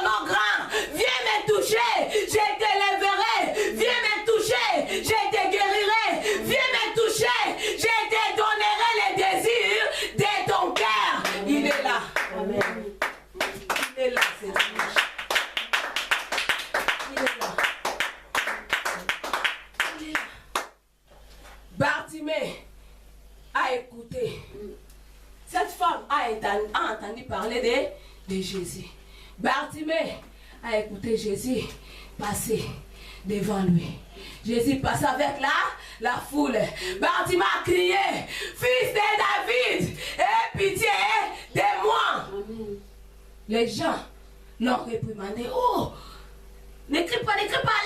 mon grand, viens me toucher, je te lèverai, viens me toucher, je te guérirai, viens me toucher, je te donnerai les désirs de ton cœur. Il est là. Amen. Il est là, c'est dimanche. Il est là. Il est là. Bartimée a écouté. Cette femme a entendu parler de Jésus. Bartimée a écouté Jésus passer devant lui. Jésus passe avec la foule. Bartimée a crié, fils de David, aie pitié de moi. Amen. Les gens l'ont réprimandé. Oh, ne crie pas,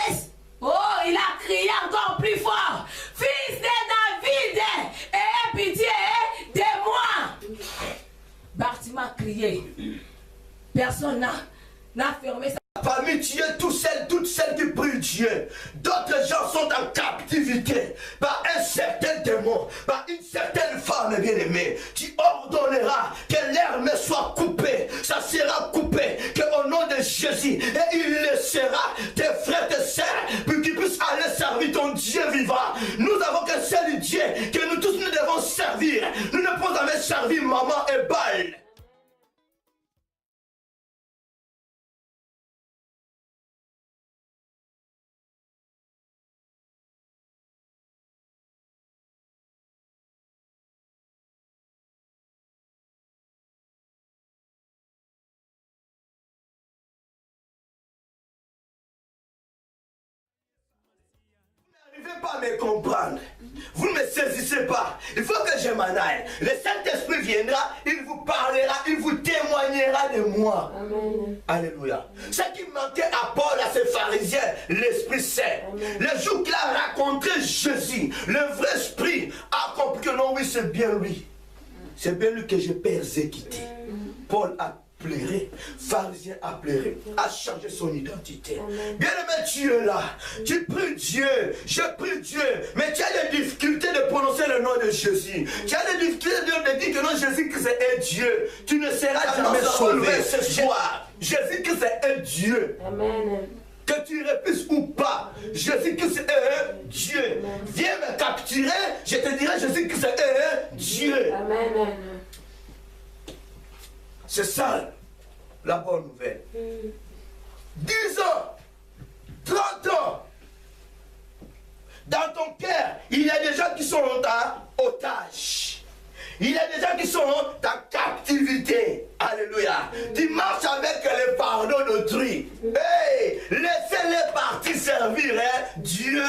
laisse. Oh, il a crié encore plus fort. Fils de David, aie pitié de moi. Bartimée a crié. Personne n'a fermé sa... Parmi Dieu, toutes celles qui prient Dieu, d'autres gens sont en captivité par un certain démon, par une certaine femme bien-aimée. Tu ordonneras que l'herbe soit coupée, ça sera coupé, qu'au nom de Jésus, et il laissera tes frères, tes sœurs, pour qu'ils puissent aller servir ton Dieu vivant. Nous avons qu'un seul Dieu que nous tous nous devons servir. Nous ne pouvons jamais servir maman et Baal. Vous n'arrivez pas à me comprendre. Vous ne me saisissez pas. Il faut que je m'en aille. Le Saint-Esprit viendra, il vous parlera, il vous témoignera de moi. Amen. Alléluia. Ce qui manquait à Paul, à ces pharisiens, l'Esprit Saint. Amen. Le jour qu'il a rencontré Jésus, le vrai Esprit a compris que non, oui, c'est bien lui. C'est bien lui que j'ai persécuté. Paul a pleuré, pharisien a pleuré, a changé son identité. Bien-aimé, tu es là, tu pries Dieu, je prie Dieu, mais tu as des difficultés de prononcer le nom de Jésus. Tu as des difficultés de dire que non, Jésus-Christ est Dieu. Tu ne seras jamais sauvé ce soir. Jésus-Christ est Dieu. Amen. Que tu répuisses ou pas, Jésus-Christ est Dieu. Viens me capturer, je te dirai Jésus-Christ est Dieu. Amen. C'est ça la bonne nouvelle. 10 ans, 30 ans, dans ton cœur, il y a des gens qui sont en otage. Il y a des gens qui sont en captivité. Alléluia. Tu marches avec le pardon d'autrui. Hey, laissez-les partir servir Dieu.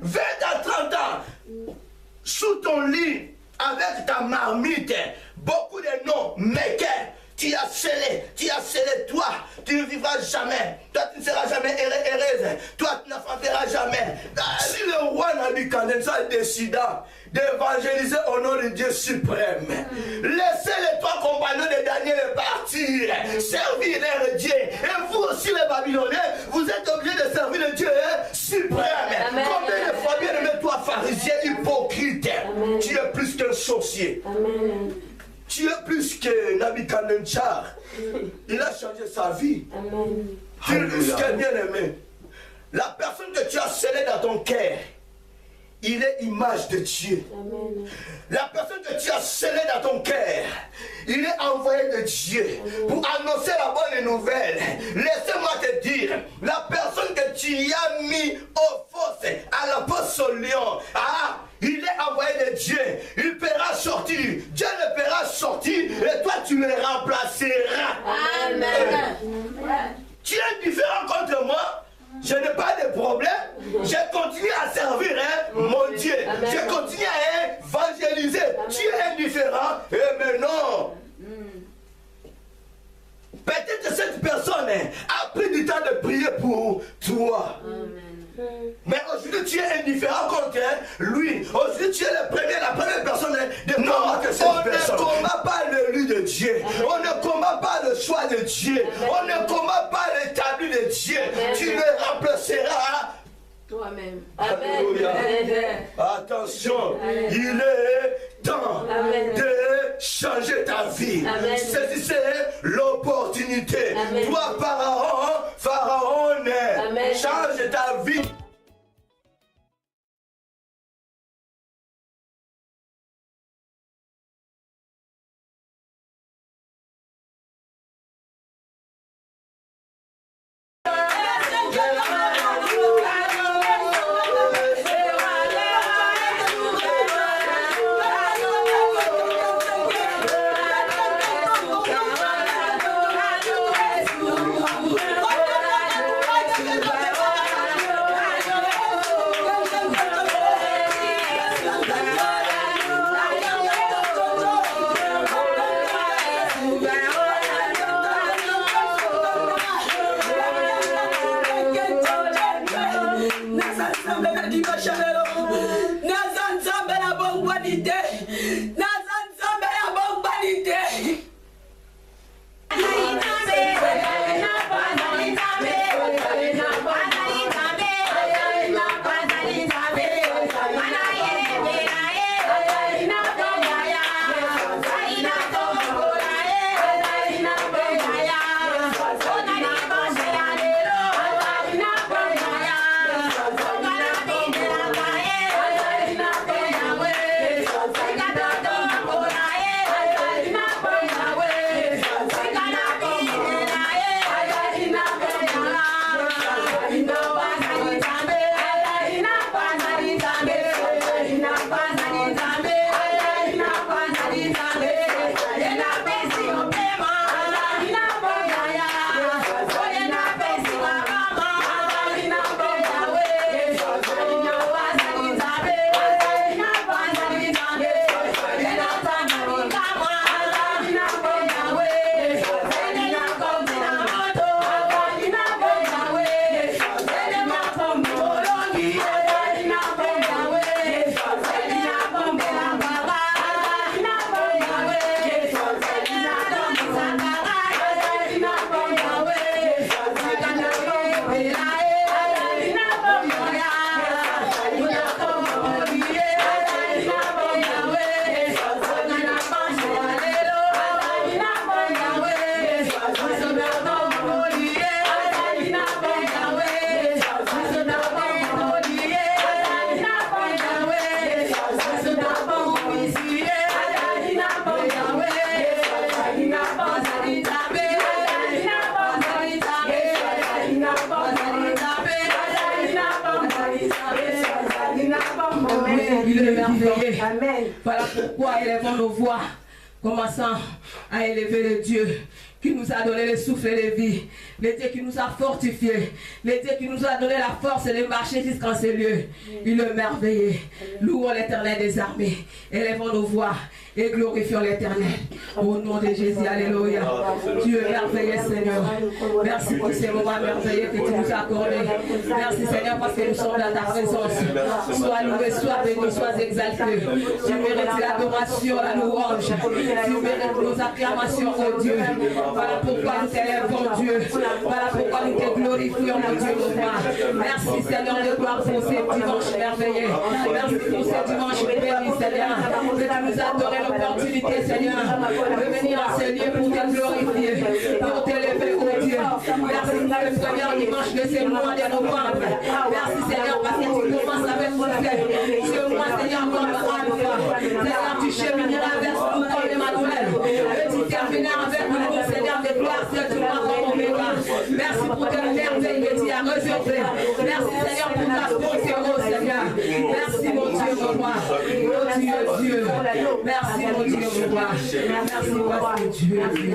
20 à 30 ans, sous ton lit, avec ta marmite, beaucoup de noms, mais tu as scellé, toi, tu ne vivras jamais, toi tu ne seras jamais heureuse, toi tu n'enfanteras jamais. Si le roi Nabuchodonosor décida d'évangéliser au nom de Dieu suprême, laissez les 3 compagnons de Daniel partir, servir leur Dieu, et vous aussi les Babyloniens, vous êtes obligés de servir le Dieu suprême. Amen. Combien de fois, bien aimé, toi pharisien hypocrite, Amen. Tu es plus qu'un sorcier. Amen. Tu es plus que Nabuchodonosor. Il a changé sa vie. Amen. Tu es plus que bien-aimé. La personne que tu as scellée dans ton cœur, il est image de Dieu. Amen. La personne que tu as scellée dans ton cœur, il est envoyé de Dieu. Amen. Pour annoncer la bonne nouvelle. Laissez-moi te dire, la personne que tu as mis au fosse, à la fosse au lion, il est envoyé de Dieu. Il pourra sortir. Dieu le fera sortir et toi tu le remplaceras. Amen. Tu es différent contre moi. Je n'ai pas de problème. Je continue à servir mon Dieu. Amen. Je continue à évangéliser. Amen. Tu es indifférent. Et maintenant, peut-être que cette personne a pris du temps de prier pour toi. Amen. Mais aujourd'hui tu es indifférent contre lui. Aujourd'hui tu es la première personne de combattre cette personne. On ne combat pas l'élu de Dieu. On ne combat pas le choix de Dieu. On ne combat pas l'établi de Dieu. Tu le remplaceras Toi-même. Alléluia. Attention, il est temps de changer ta vie. Saisissez l'opportunité. Toi, Pharaon, change ta vie. Voilà pourquoi élevons nos voix, commençant à élever le Dieu qui nous a donné le souffle et la vie, le Dieu qui nous a fortifiés, le Dieu qui nous a donné la force de marcher jusqu'en ce lieu. Il est merveilleux. Louons l'Éternel des armées, élevons nos voix et glorifions l'Éternel. Au nom de Jésus, alléluia. Dieu est merveilleux, Seigneur. Merci pour ces moments merveilleux que tu nous as accordés. Merci, Seigneur, parce que nous sommes dans ta présence. Sois loué, sois béni, sois exalté. Tu mérites l'adoration, la louange. Tu mérites nos acclamations, oh Dieu. Voilà pourquoi nous t'élèvons, Dieu. Voilà pourquoi nous te glorifions, mon Dieu, mon roi. Merci, Seigneur de gloire, pour ces dimanches merveilleux. Merci pour ces dimanches bénis, Seigneur. Que tu nous as donné l'opportunité, Seigneur, de venir à ce lieu pour te glorifier, pour t'élever, oh Dieu. Merci pour le premier dimanche de ce mois de novembre. Merci, Seigneur, parce que tu commences avec mon frère. Ce mois, Seigneur, comme Alpha. Seigneur, tu chemineras avec nous comme Emmanuel. Et tu termineras avec nous, Seigneur, de gloire, c'est tout comme Oméga. Merci pour tes merveilles que tu as réservées. Merci, Seigneur, pour ta bonté, oh Seigneur. Merci, mon Dieu, mon roi. Oh Dieu, Dieu. Merci, mon Dieu, mon roi. Merci, parce que Dieu est Dieu.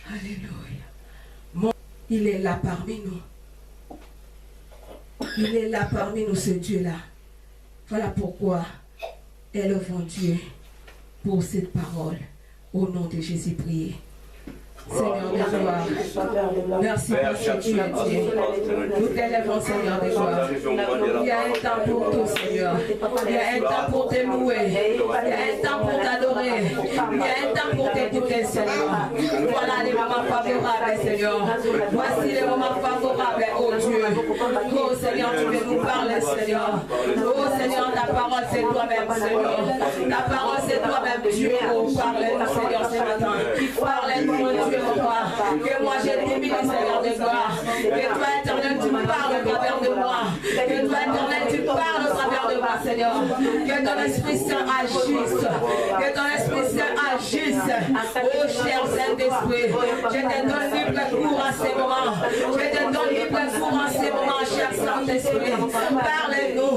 Alléluia. Il est là parmi nous. Il est là parmi nous, ce Dieu-là. Voilà pourquoi élevons Dieu pour cette parole. Au nom de Jésus, priez. Seigneur de gloire, merci pour ce que tu as dit. Nous t'élèvons, Seigneur de gloire. Il y a un temps pour tout, Seigneur. Il y a un temps pour te louer. Il y a un temps pour t'adorer. Il y a un temps pour t'écouter, Seigneur. Voilà les moments moments favorables, Seigneur. Voici les moments favorables, oh Dieu. Oh Seigneur, tu veux nous parler, Seigneur. Oh Seigneur, ta parole c'est toi-même, Seigneur. Ta parole c'est toi-même, Dieu. Oh, parlez-nous, Seigneur, ce matin. Parlez-nous, mon Dieu, mon roi. Que moi j'ai l'humilité, Seigneur de gloire. Que toi, éternel, tu parles au travers de moi. Que toi, éternel, tu parles au travers de moi, Seigneur. Que ton Esprit Saint agisse. Que ton Esprit Saint agisse. Oh, cher Saint-Esprit, je te donne libre cours en ces moments. Je te donne libre cours en ces moments, cher Saint-Esprit. Parlez-nous.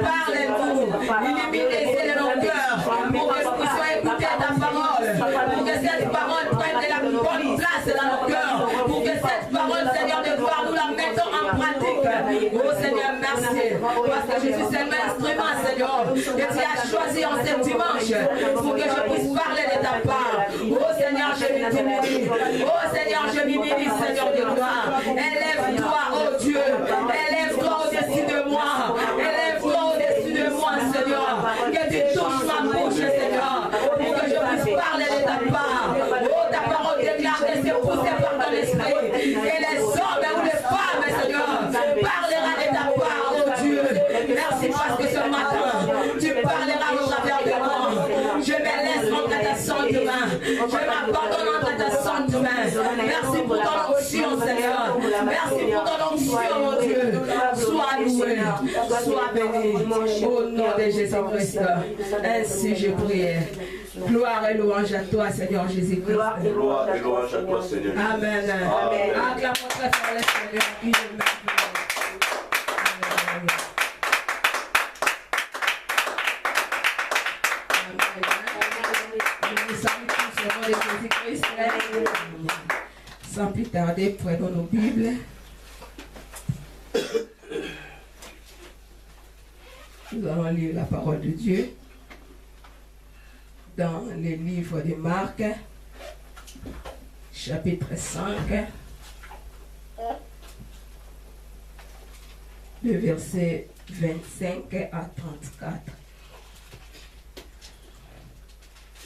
Parlez-nous. Illuminez nos cœurs. Pour que nous puissions écouter ta parole. Pour que cette parole prenne de la bonne place dans nos cœurs. Pour que cette parole, Seigneur, de gloire, nous la mettons en pratique. Oh Seigneur, merci. Parce que Jésus, c'est l'instrument, Seigneur, que tu as choisi en ce dimanche pour que je puisse parler de ta part. Oh Seigneur, je m'humilie. Oh Seigneur, je m'humilie, Seigneur de gloire. Élève-toi, oh Dieu. Élève-toi au-dessus de moi. Élève-toi au-dessus de moi, Seigneur. Que tu touches ma bouche, Seigneur, pour que je puisse parler de ta part. Oh, ta parole déclare que c'est poussé par ton esprit. Et les hommes ou les femmes, Seigneur, parlera de ta part, oh Dieu. Merci parce que ce matin, tu parleras au travers de moi. Je me laisse entre ta sainte main. Je m'abandonne entre ta sainte main. Merci pour ton onction, Seigneur. Merci pour ton onction, mon Dieu. Sois loué, sois béni. Au nom de Jésus-Christ. Ainsi je prie. Gloire et louange à toi, Seigneur Jésus-Christ. Gloire et louange à toi, Seigneur. Amen. Acclamons très fort le Seigneur. Il est merveilleux. Nous saluons tous au nom de Jésus-Christ. Sans plus tarder, prenons nos Bibles. Nous allons lire la parole de Dieu dans le livre de Marc, chapitre 5, le verset 25 à 34.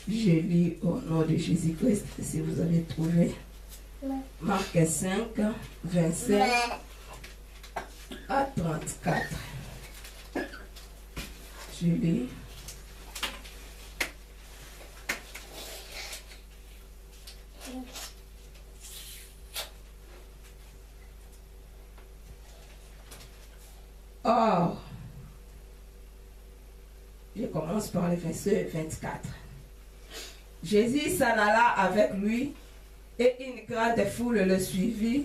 Je lis au nom de Jésus-Christ, si vous avez trouvé. Marc 5, 25 à 34. Je lis. Or, je commence par le verset 24. Jésus s'en alla avec lui et une grande foule le suivait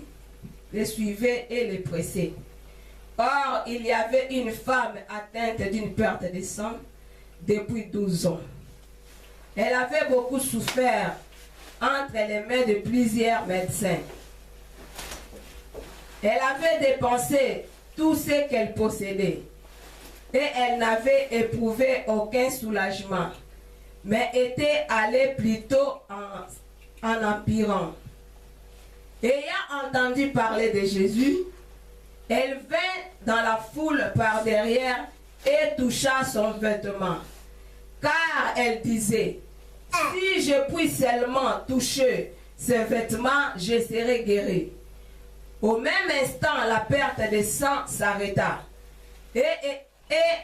et le pressait. Or, il y avait une femme atteinte d'une perte de sang depuis 12 ans. Elle avait beaucoup souffert entre les mains de plusieurs médecins. Elle avait dépensé tout ce qu'elle possédait et elle n'avait éprouvé aucun soulagement, mais était allée plutôt en empirant. Ayant entendu parler de Jésus, elle vint dans la foule par derrière et toucha son vêtement, car elle disait: si je puis seulement toucher ce vêtement, je serai guérie. Au même instant, la perte de sang s'arrêta et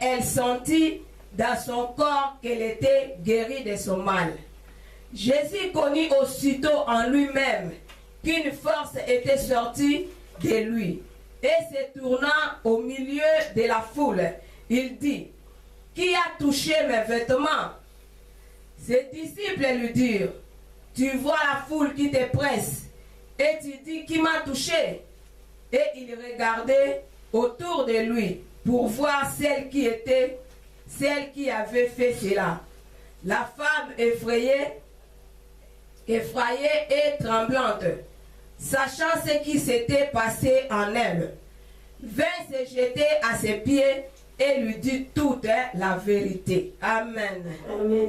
elle sentit dans son corps qu'elle était guérie de son mal. Jésus connut aussitôt en lui-même qu'une force était sortie de lui. Et se tournant au milieu de la foule, il dit: qui a touché mes vêtements? Ses disciples lui dirent: tu vois la foule qui te presse, et tu dis: qui m'a touché? Et il regardait autour de lui pour voir celle qui avait fait cela. La femme effrayée et tremblante, sachant ce qui s'était passé en elle, vint se jeter à ses pieds et lui dit toute la vérité. Amen. Amen.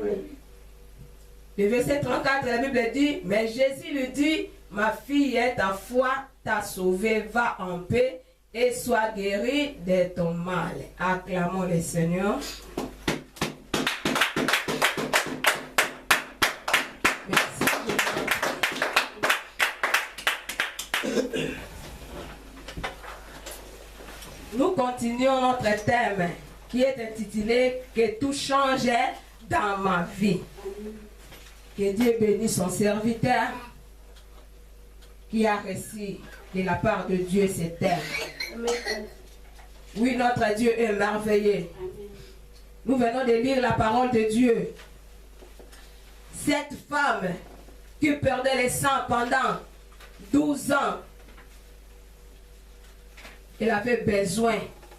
Le verset 34, la Bible dit: mais Jésus lui dit: ma fille, ta foi t'a sauvée, va en paix et sois guérie de ton mal. Acclamons le Seigneur. Merci. continuons notre thème qui est intitulé « Que tout change dans ma vie ». Que Dieu bénisse son serviteur qui a reçu de la part de Dieu ces thèmes. Oui, notre Dieu est merveilleux. Nous venons de lire la parole de Dieu. Cette femme qui perdait le sang pendant 12 ans, elle avait besoin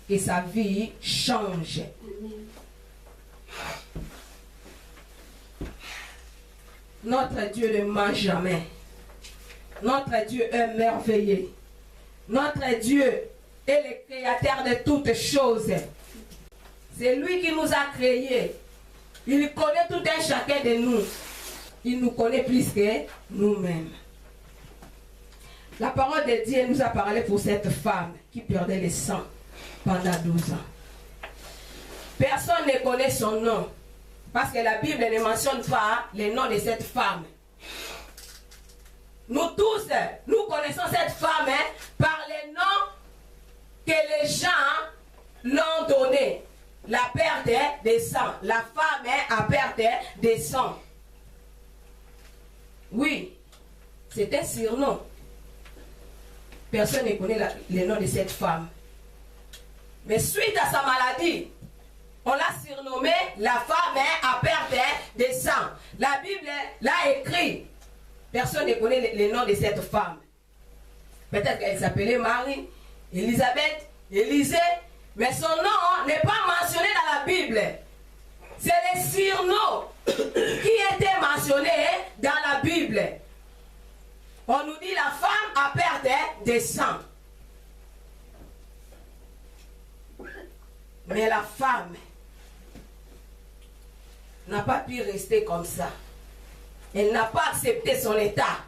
que sa vie change. Notre Dieu ne ment jamais. Notre Dieu est merveilleux. Notre Dieu est le créateur de toutes choses. C'est lui qui nous a créés. Il connaît tout un chacun de nous. Il nous connaît plus que nous-mêmes. La parole de Dieu nous a parlé pour cette femme qui perdait le sang pendant 12 ans. Personne ne connaît son nom. Parce que la Bible ne mentionne pas le nom de cette femme. Nous tous, nous connaissons cette femme par le nom que les gens l'ont donné. La perte des sang. La femme a perdu des sangs. Oui, c'est un surnom. Personne ne connaît le nom de cette femme. Mais suite à sa maladie, on l'a surnommée la femme a perdu des sangs. La Bible l'a écrit. Personne ne connaît le nom de cette femme. Peut-être qu'elle s'appelait Marie, Élisabeth, Élisée, mais son nom n'est pas mentionné dans la Bible. C'est le surnom qui était mentionné dans la Bible. On nous dit la femme a perdu des sangs. Mais la femme n'a pas pu rester comme ça. Elle n'a pas accepté son état.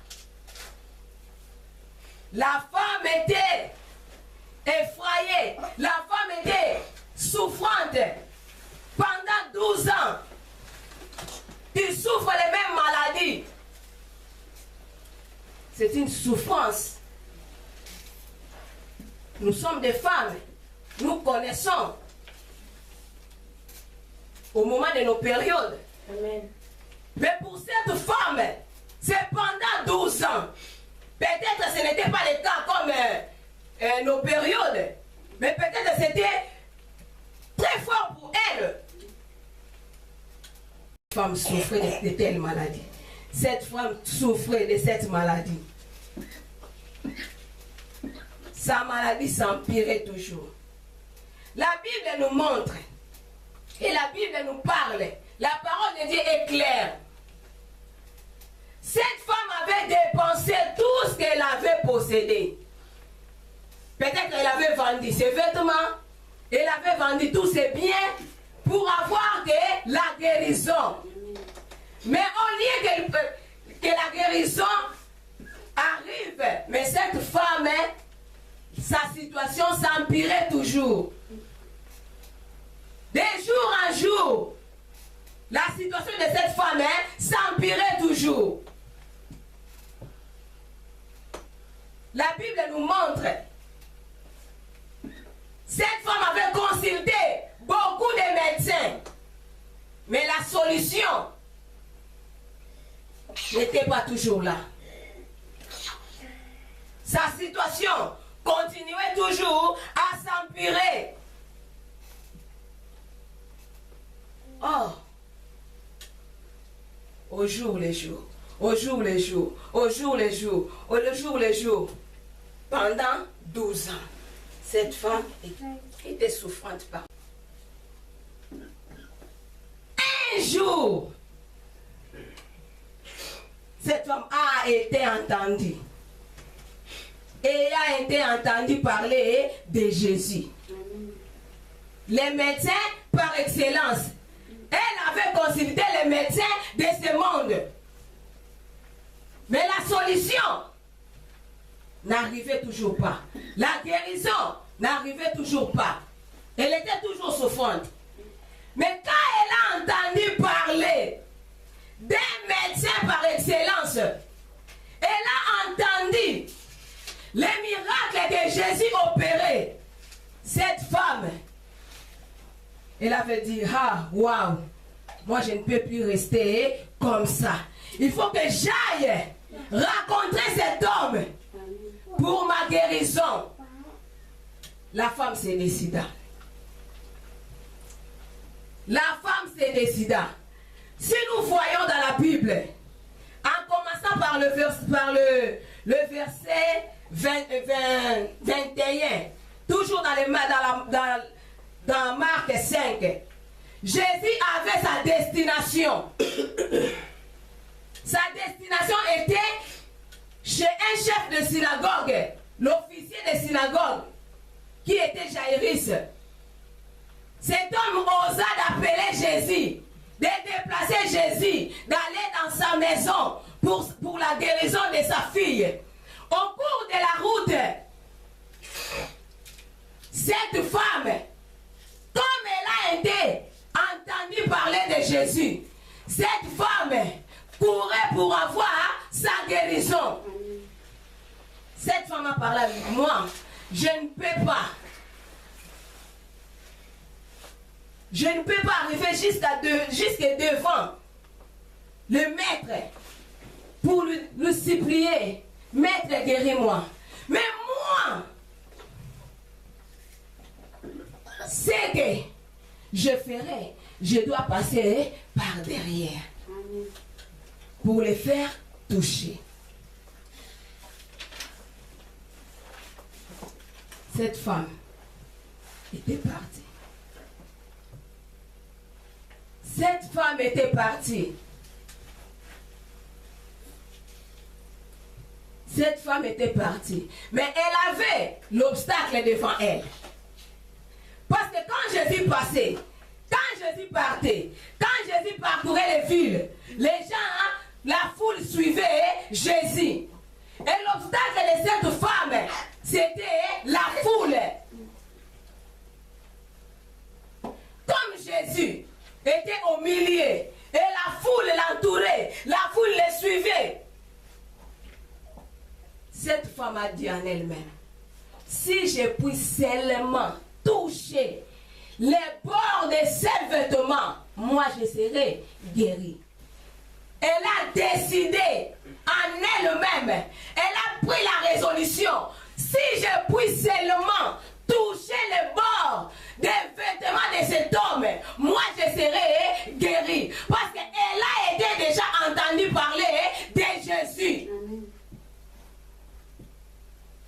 La femme était effrayée. La femme était souffrante. Pendant 12 ans, tu souffres les mêmes maladies. C'est une souffrance. Nous sommes des femmes. Nous connaissons au moment de nos périodes. Amen. Mais pour cette femme, c'est pendant 12 ans. Peut-être que ce n'était pas le cas comme nos périodes. Mais peut-être que c'était très fort pour elle. Cette femme souffrait de telle maladie. Cette femme souffrait de cette maladie. Sa maladie s'empirait toujours. La Bible nous montre et la Bible nous parle. La parole de Dieu est claire. Cette femme avait dépensé tout ce qu'elle avait possédé. Peut-être qu'elle avait vendu ses vêtements, elle avait vendu tous ses biens pour avoir la guérison. Mais au lieu que la guérison arrive, mais cette femme, sa situation s'empirait toujours. De jour en jour, la situation de cette femme s'empirait toujours. La Bible nous montre. Cette femme avait consulté beaucoup de médecins. Mais la solution n'était pas toujours là. Sa situation continuait toujours à s'empirer. Oh, au jour le jour, au jour le jour, au jour le jour, au jour le jour, pendant 12 ans, cette femme était souffrante par. Un jour, cette femme a été entendue. Et a été entendue parler de Jésus. Les médecins par excellence. Elle avait consulté les médecins de ce monde. Mais la solution n'arrivait toujours pas. La guérison n'arrivait toujours pas. Elle était toujours souffrante. Mais quand elle a entendu parler des médecins par excellence, elle a entendu les miracles que Jésus opérait. Cette femme Elle avait dit, ah, waouh, moi je ne peux plus rester comme ça. Il faut que j'aille rencontrer cet homme pour ma guérison. La femme se décida. La femme se décida. Si nous voyons dans la Bible, en commençant par le verset 21, toujours dans Marc 5, Jésus avait sa destination. Sa destination était chez un chef de synagogue, l'officier de synagogue, qui était Jaïrus. Cet homme osa d'appeler Jésus, de déplacer Jésus, d'aller dans sa maison pour la guérison de sa fille. Au cours de la route, cette femme, comme elle a été entendue parler de Jésus, cette femme courait pour avoir sa guérison. Cette femme a parlé avec moi. Je ne peux pas. Je ne peux pas arriver jusqu'à devant le maître pour lui supplier, maître, guéris-moi. Mais moi, c'est que je ferai, je dois passer par derrière pour les faire toucher. Cette femme était partie. Cette femme était partie. Cette femme était partie. Mais elle avait l'obstacle devant elle. Parce que quand Jésus passait, quand Jésus partait, quand Jésus parcourait les villes, les gens, la foule suivait Jésus. Et l'obstacle de cette femme, c'était la foule. Comme Jésus était au milieu et la foule l'entourait, la foule les suivait. Cette femme a dit en elle-même, si je puis seulement toucher les bords de ses vêtements, moi je serai guérie. Elle a décidé en elle-même, elle a pris la résolution, si je puis seulement toucher les bords des vêtements de cet homme, moi je serai guérie. Parce qu'elle a été déjà entendue parler de Jésus.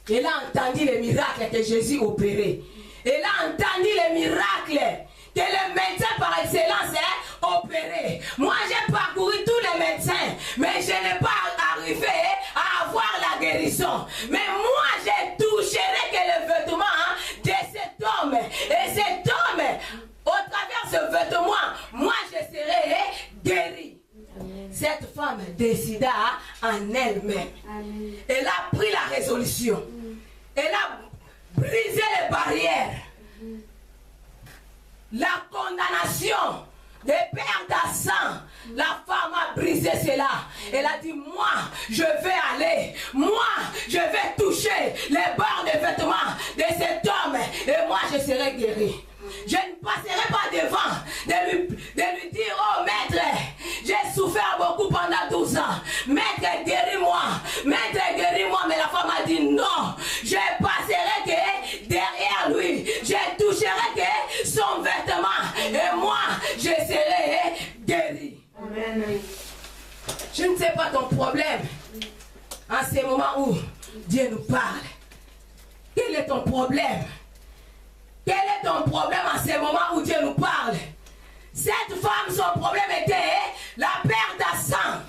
Elle a entendu les miracles que Jésus opérait. Elle a entendu les miracles que le médecin par excellence a opéré. Moi j'ai parcouru tous les médecins, mais je n'ai pas arrivé à avoir la guérison. Mais moi je toucherai que le vêtement de cet homme. Et cet homme, au travers de ce vêtement, moi je serai guéri. Cette femme décida en elle-même. Elle a pris la résolution. Elle a brisé les barrières. La condamnation de perte à sang, la femme a brisé cela. Elle a dit, moi, je vais aller. Moi, je vais toucher les bords de vêtements de cet homme. Et moi, je serai guéri. Je ne passerai pas devant de lui dire, oh maître, j'ai souffert beaucoup pendant 12 ans. Maître, guéris-moi. Maître, guéris-moi. Mais la femme a dit, non, je passerai que derrière lui. Je toucherai que son vêtement. Et moi, je serai guéri. Amen. Je ne sais pas ton problème. En ce moment où Dieu nous parle. Quel est ton problème? Quel est ton problème en ce moment où Dieu nous parle? Cette femme, son problème était la perte à sang.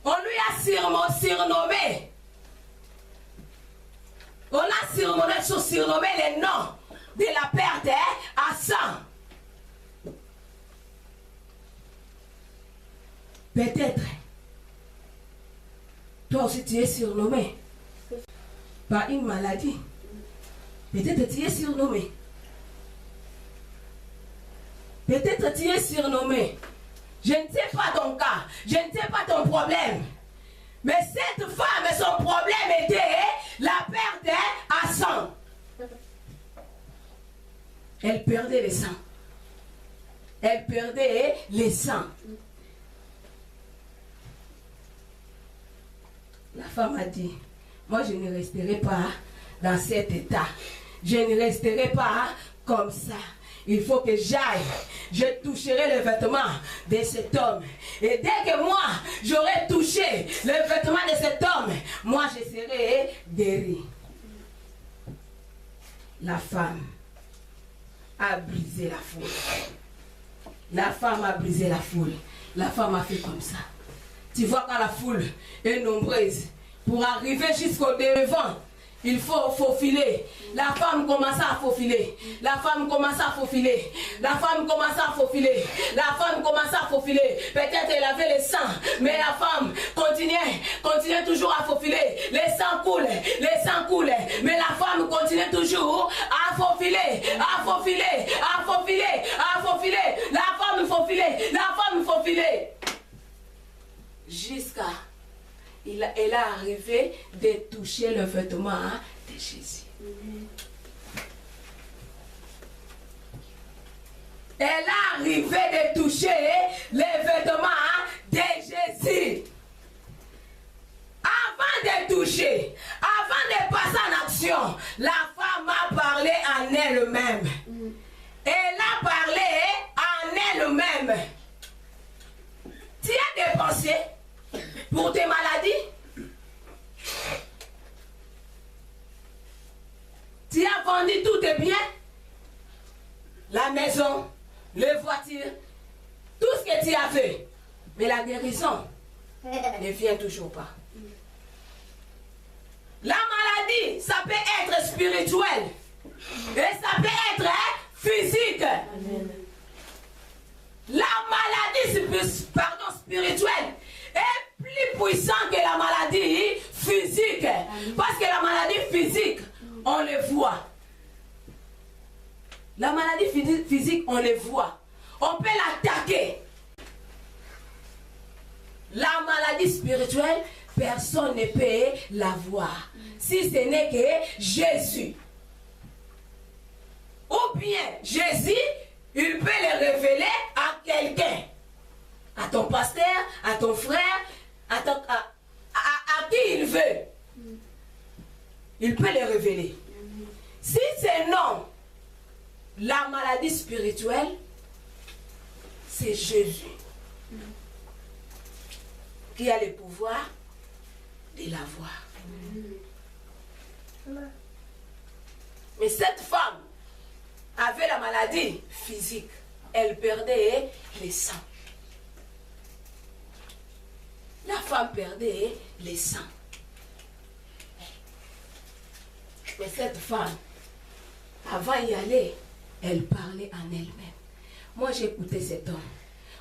On lui a surnommé. On a surnommé les noms de la perte à sang. Peut-être, toi aussi tu es surnommé par une maladie. Peut-être tu es surnommé. Peut-être tu es surnommé. Je ne sais pas ton cas. Je ne sais pas ton problème. Mais cette femme, son problème était la perte à sang. Elle perdait les sang. Elle perdait les sangs. La femme a dit, moi je ne resterai pas dans cet état. Je ne resterai pas comme ça. Il faut que j'aille. Je toucherai le vêtement de cet homme. Et dès que moi, j'aurai touché le vêtement de cet homme, moi je serai guéri. La femme a brisé la foule. La femme a brisé la foule. La femme a fait comme ça. Tu vois, quand la foule est nombreuse, pour arriver jusqu'au devant, il faut faufiler. La femme commence à faufiler. La femme commence à faufiler. La femme commence à faufiler. La femme commence à faufiler. Peut-être elle avait le sang, mais la femme continuait toujours à faufiler. Les sangs coulent, mais la femme continue toujours à faufiler, à faufiler, à faufiler, à faufiler. La femme faufilait, la femme faufilait. Jusqu'à elle a arrivé de toucher le vêtement de Jésus. Elle a arrivé de toucher les vêtements de Jésus. Avant de toucher, avant de passer en action, la femme a parlé en elle-même. Elle a parlé en elle-même. Tu as dépensé pour tes maladies? Tu as vendu tous tes biens? La maison, les voitures, tout ce que tu as fait. Mais la guérison ne vient toujours pas. La maladie, ça peut être spirituel. Et ça peut être physique. Amen. La maladie spirituelle est plus puissante que la maladie physique. Parce que la maladie physique, on le voit. La maladie physique, on le voit. On peut l'attaquer. La maladie spirituelle, personne ne peut la voir. Si ce n'est que Jésus. Ou bien Jésus, il peut le révéler à quelqu'un. À ton pasteur, à ton frère, à qui il veut. Il peut le révéler. Si c'est non, la maladie spirituelle, c'est Jésus qui a le pouvoir de la voir. Mais cette femme avait la maladie physique. Elle perdait les sangs. La femme perdait les sangs. Mais cette femme, avant d'y aller, elle parlait en elle-même. Moi, j'ai écouté cet homme.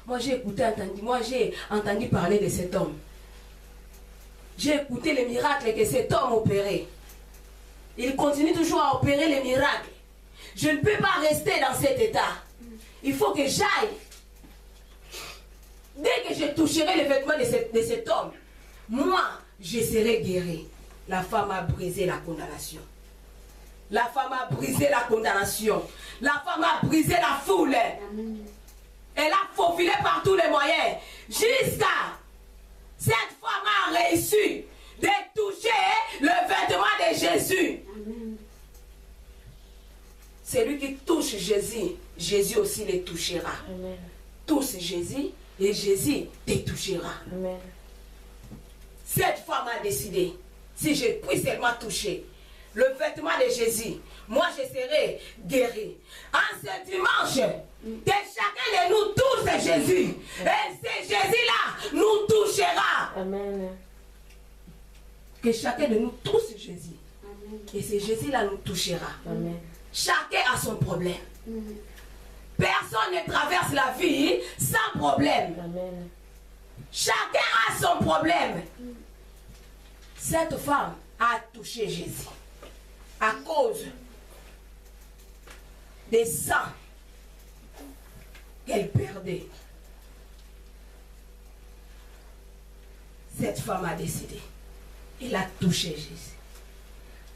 Moi, j'ai entendu parler de cet homme. J'ai écouté les miracles que cet homme opérait. Il continue toujours à opérer les miracles. Je ne peux pas rester dans cet état. Il faut que j'aille. Dès que je toucherai les vêtements de cet homme, moi, je serai guéri. La femme a brisé la condamnation. La femme a brisé la condamnation. La femme a brisé la foule. Elle a faufilé par tous les moyens. Jusqu'à cette femme a réussi de toucher le vêtement de Jésus. Celui qui touche Jésus, Jésus aussi le touchera. Amen. Touche Jésus et Jésus te touchera. Amen. Cette femme a décidé, si je puis seulement toucher le vêtement de Jésus, moi je serai guéri. En ce dimanche, que chacun de nous touche Jésus. Et ce Jésus-là nous touchera. Amen. Que chacun de nous touche Jésus. Amen. Et ce Jésus-là nous touchera. Amen. Chacun a son problème. Personne ne traverse la vie sans problème. Amen. Chacun a son problème. Cette femme a touché Jésus à cause des sangs qu'elle perdait. Cette femme a décidé. Elle a touché Jésus.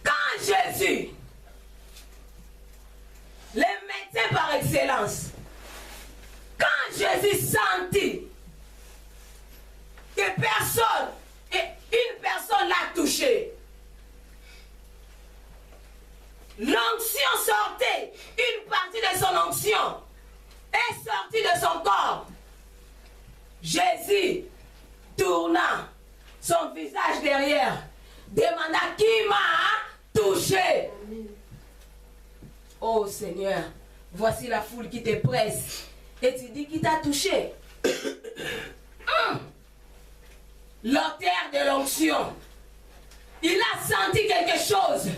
Quand Jésus, les médecins excellence. Quand Jésus sentit que une personne l'a touché, l'onction sortait, une partie de son onction est sortie de son corps. Jésus tourna son visage derrière, demanda qui m'a touché. Oh Seigneur, voici la foule qui te presse et tu dis qui t'a touché. L'auteur de l'onction, il a senti quelque chose.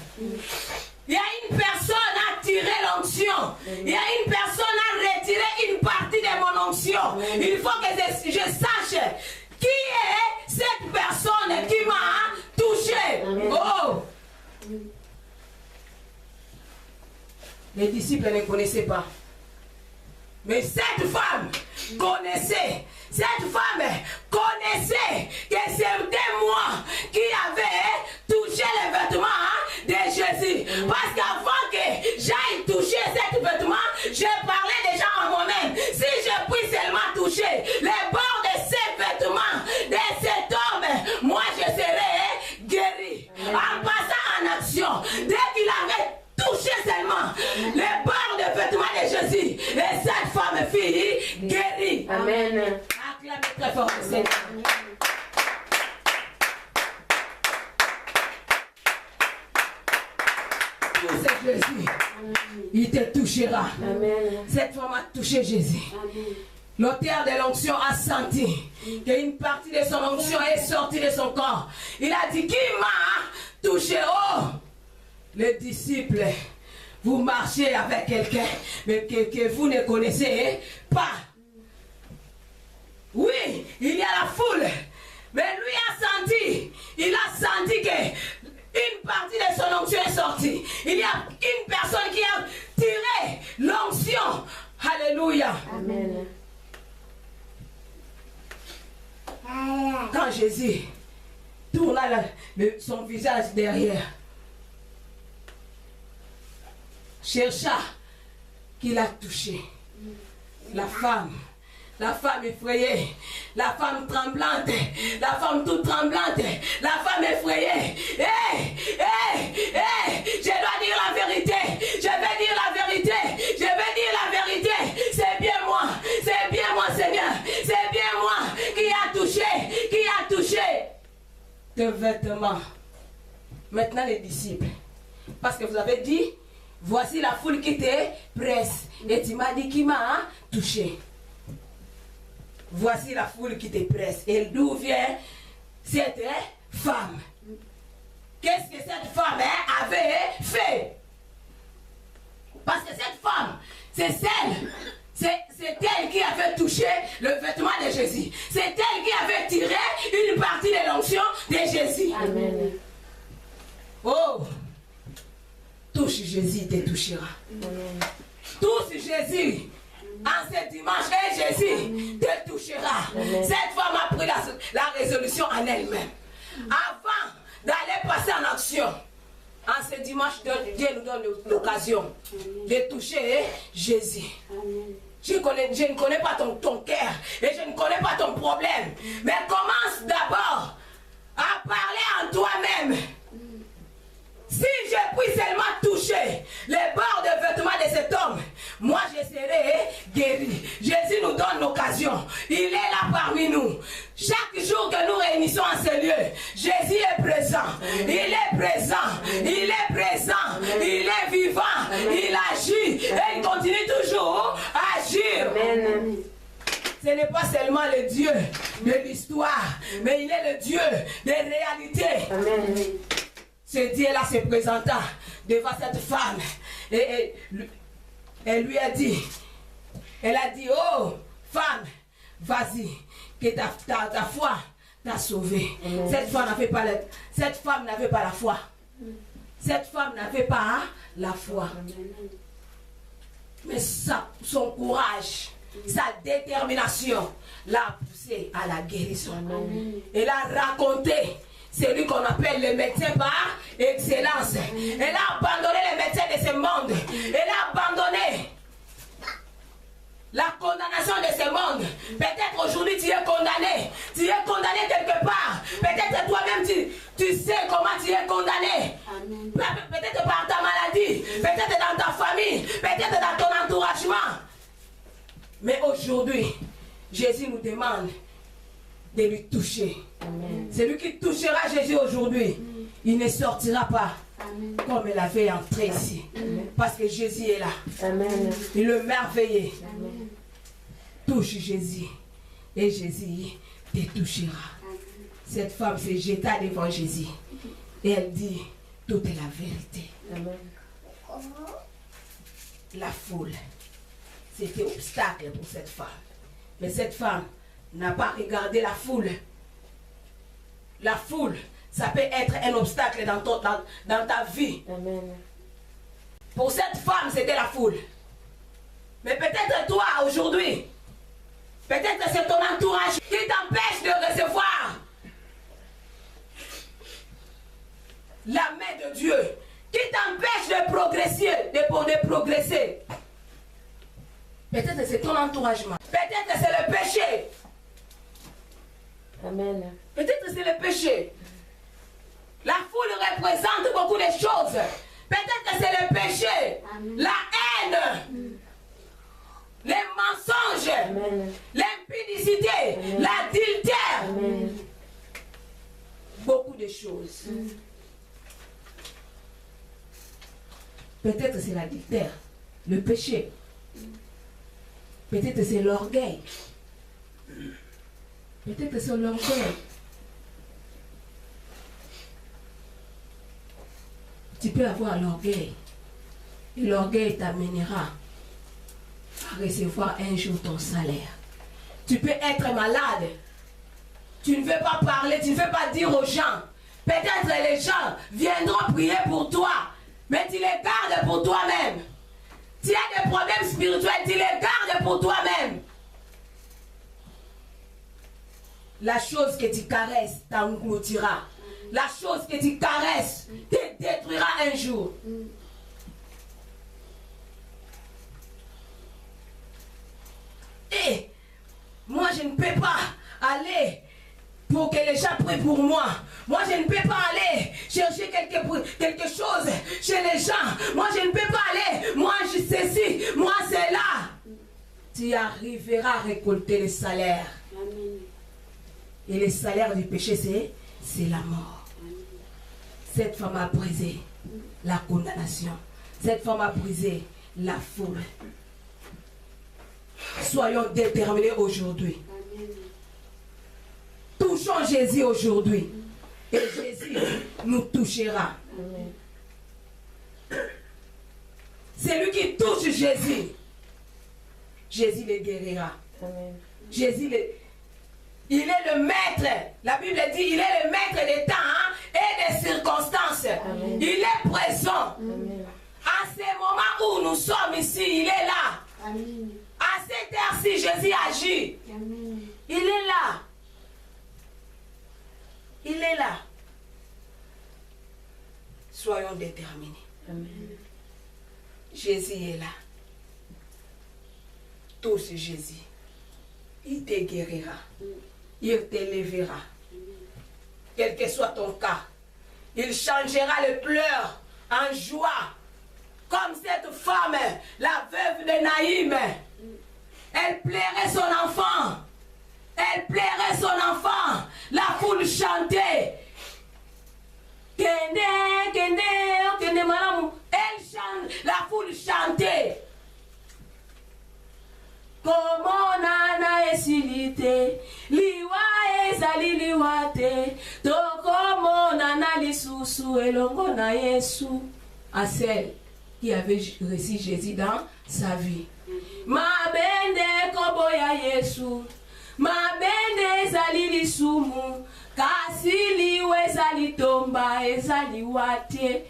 Il y a une personne à tirer l'onction. Il y a une personne à retirer une partie de mon onction. Il faut que je sache qui est cette personne qui m'a touché. Oh! Les disciples ne connaissaient pas. Mais cette femme connaissait. Cette femme connaissait que c'était moi qui avais touché les vêtements de Jésus. Parce qu'avant que j'aille toucher ces vêtements, je parlais déjà en moi-même. Si je puis seulement toucher les bords de ces vêtements de cet homme, moi je serai guéri. En passant en action, dès qu'il avait touché seulement les bords de vêtements de Jésus, et cette femme fille guérie. Amen. Acclamez très fort le Seigneur. C'est Jésus. Il te touchera. Amen. Cette femme a touché Jésus. L'auteur de l'onction a senti qu'une partie de son onction est sortie de son corps. Il a dit, qui m'a touché? Oh, les disciples, vous marchez avec quelqu'un mais que vous ne connaissez pas. Oui, il y a la foule, mais lui il a senti que une partie de son onction est sortie. Il y a une personne qui a tiré l'onction. Alléluia. Amen. Quand Jésus tourna son visage derrière, chercha qui l'a touché. La femme effrayée, la femme tremblante, la femme toute tremblante, la femme effrayée. Je dois dire la vérité, je vais dire la vérité, je vais dire la vérité. C'est bien moi Seigneur, c'est bien moi qui a touché tes vêtements. Maintenant les disciples, parce que vous avez dit, voici la foule qui te presse, et tu m'as dit qui m'a touché. Voici la foule qui te presse. Et d'où vient cette femme? Qu'est-ce que cette femme avait fait? Parce que cette femme, c'est elle qui avait touché le vêtement de Jésus. C'est elle qui avait tiré une partie de l'onction de Jésus. Amen. Oh, touche Jésus, te touchera. Amen. Touche Jésus. En ce dimanche, Jésus te touchera. Amen. Cette femme a pris la résolution en elle-même. Avant d'aller passer en action, en ce dimanche, Dieu nous donne l'occasion de toucher Jésus. Amen. Je ne connais pas ton cœur et je ne connais pas ton problème. Mais commence d'abord à parler en toi-même. Si je puis seulement toucher les bords de vêtements de cet homme, moi je serai guéri. Jésus nous donne l'occasion. Il est là parmi nous. Chaque jour que nous réunissons en ce lieu, Jésus est présent. Il est présent. Il est présent. Il est vivant. Il agit. Et il continue toujours à agir. Amen. Ce n'est pas seulement le Dieu de l'histoire, mais il est le Dieu des réalités. Amen. Ce Dieu-là se présenta devant cette femme et elle lui a dit, oh femme, vas-y, que ta foi t'a sauvée. Cette femme n'avait pas la foi. Cette femme n'avait pas la foi. Mais son courage, sa détermination l'a poussée à la guérison. Elle a raconté celui qu'on appelle le médecin par excellence. Elle a abandonné les médecins de ce monde. Elle a abandonné la condamnation de ce monde. Peut-être aujourd'hui tu es condamné. Tu es condamné quelque part. Peut-être toi-même tu sais comment tu es condamné. Peut-être par ta maladie. Peut-être dans ta famille. Peut-être dans ton entouragement. Mais aujourd'hui, Jésus nous demande de lui toucher. Celui qui touchera Jésus aujourd'hui, il ne sortira pas. Amen. Comme il avait entré ici. Amen. Parce que Jésus est là. Amen. Il est merveilleux. Amen. Touche Jésus. Et Jésus te touchera. Amen. Cette femme s'est jetée devant Jésus. Et elle dit, toute est la vérité. Amen. La foule, c'était obstacle pour cette femme. Mais cette femme n'a pas regardé la foule. La foule, ça peut être un obstacle dans ta vie. Amen. Pour cette femme, c'était la foule. Mais peut-être toi, aujourd'hui, peut-être c'est ton entourage qui t'empêche de recevoir la main de Dieu, qui t'empêche de progresser, de progresser. Peut-être c'est ton entouragement. Peut-être c'est le péché. Amen. Peut-être c'est le péché. La foule représente beaucoup de choses. Peut-être c'est le péché, amen, la haine, les mensonges, l'impudicité, l'adultère. Beaucoup de choses. Peut-être c'est l'adultère, le péché. Peut-être c'est l'orgueil. Peut-être c'est l'orgueil. Tu peux avoir l'orgueil. Et l'orgueil t'amènera à recevoir un jour ton salaire. Tu peux être malade. Tu ne veux pas parler, tu ne veux pas dire aux gens. Peut-être les gens viendront prier pour toi, mais tu les gardes pour toi-même. Tu as des problèmes spirituels, tu les gardes pour toi-même. La chose que tu caresses t'engloutira. La chose que tu caresses te détruira un jour. Et moi, je ne peux pas aller pour que les gens prient pour moi. Moi, je ne peux pas aller chercher quelque chose chez les gens. Moi, je ne peux pas aller. Moi, je sais ci. Moi, c'est là. Tu arriveras à récolter le salaire. Amen. Et le salaire du péché, c'est la mort. Amen. Cette femme a brisé la condamnation. Cette femme a brisé la foule. Soyons déterminés aujourd'hui. Touchons Jésus aujourd'hui. Et Jésus nous touchera. C'est lui qui touche Jésus. Jésus le guérira. Amen. Jésus il est le maître. La Bible dit il est le maître des temps et des circonstances. Amen. Il est présent. Amen. À ce moment où nous sommes ici, il est là. Amen. À cette heure-ci, Jésus agit. Amen. Il est là. Il est là. Soyons déterminés. Amen. Jésus est là. Touche Jésus. Il te guérira. Il t'élèvera. Quel que soit ton cas. Il changera le pleurs en joie. Comme cette femme, la veuve de Naïm. Elle plairait son enfant. Elle plairait son enfant. La foule chantait. Kende, kende, kende, malamou. Elle chante. La foule chantait. Comment nana esilite, liwa ezali liwate, to comment nana lisusu elongo na Yesu. À celle qui avait reçu Jésus dans sa vie. Ma bende koboya Yesu, ma bende ezali lisumu, kasi liwe ezali tomba ezali wate.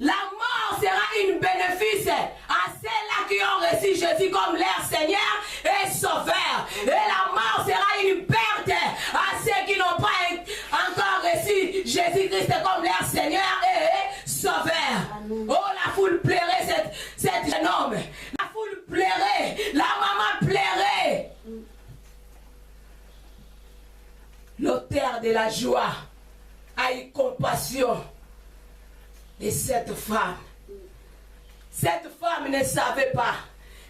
La mort sera une bénéfice à ceux-là qui ont reçu Jésus comme leur Seigneur et Sauveur. Et la mort sera une perte à ceux qui n'ont pas encore reçu Jésus-Christ comme leur Seigneur et Sauveur. Amen. Oh, la foule plairait cet jeune homme. La foule plairait l'auteur de la joie a eu compassion de cette femme. Cette femme ne savait pas.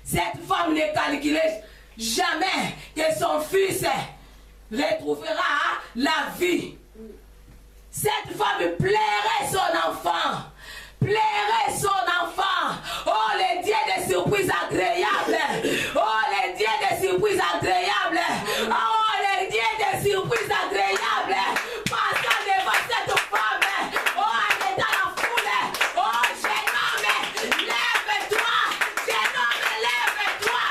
Cette femme ne calculait jamais que son fils retrouvera la vie. Cette femme plairait son enfant. Plairait son enfant. Oh, les dieux des surprises agréables. Oh, les dieux des surprises agréables. Oh, les dieux des surprises agréables. Passant devant cette femme. Oh, elle est dans la foule. Oh, jeune homme, lève-toi. Jeune homme, lève-toi.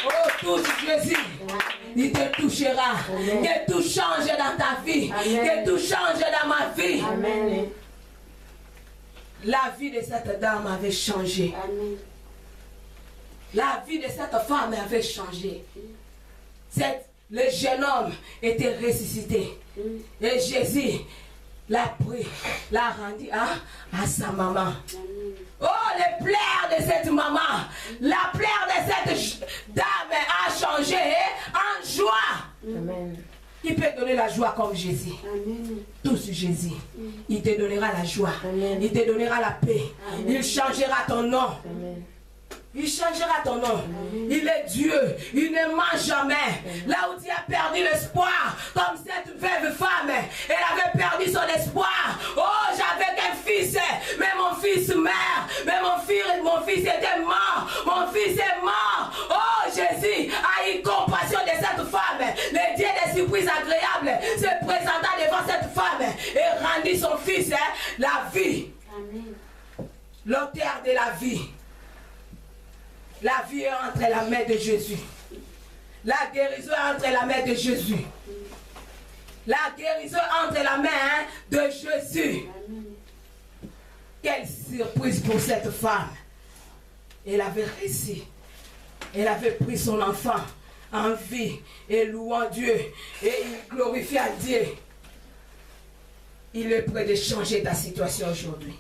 Oh, touche Jésus. Il te touchera. Que tout change dans ta vie. Que tout change dans ma vie. Amen. La vie de cette dame avait changé. Amen. La vie de cette femme avait changé. Le jeune homme était ressuscité. Et Jésus l'a pris, l'a rendu à sa maman. Oh, le pleurs de cette maman, la pleurs de cette dame a changé en joie. Amen. Il peut donner la joie comme Jésus. Amen. Tout sur Jésus. Il te donnera la joie. Amen. Il te donnera la paix. Amen. Il changera ton nom. Amen. Il changera ton nom. Il est Dieu. Il ne ment jamais. Là où tu as perdu l'espoir, comme cette veuve femme, elle avait perdu son espoir. Oh, j'avais qu'un fils, mais mon fils meurt. Mais mon fils était mort. Mon fils est mort. Oh, Jésus a eu compassion de cette femme. Le Dieu des surprises agréables se présenta devant cette femme et rendit son fils la vie. Amen. L'auteur de la vie. La vie est entre la main de Jésus. La guérison est entre la main de Jésus. La guérison est entre la main de Jésus. Quelle surprise pour cette femme. Elle avait réussi. Elle avait pris son enfant en vie et louant Dieu. Et il glorifie à Dieu. Il est prêt de changer ta situation aujourd'hui.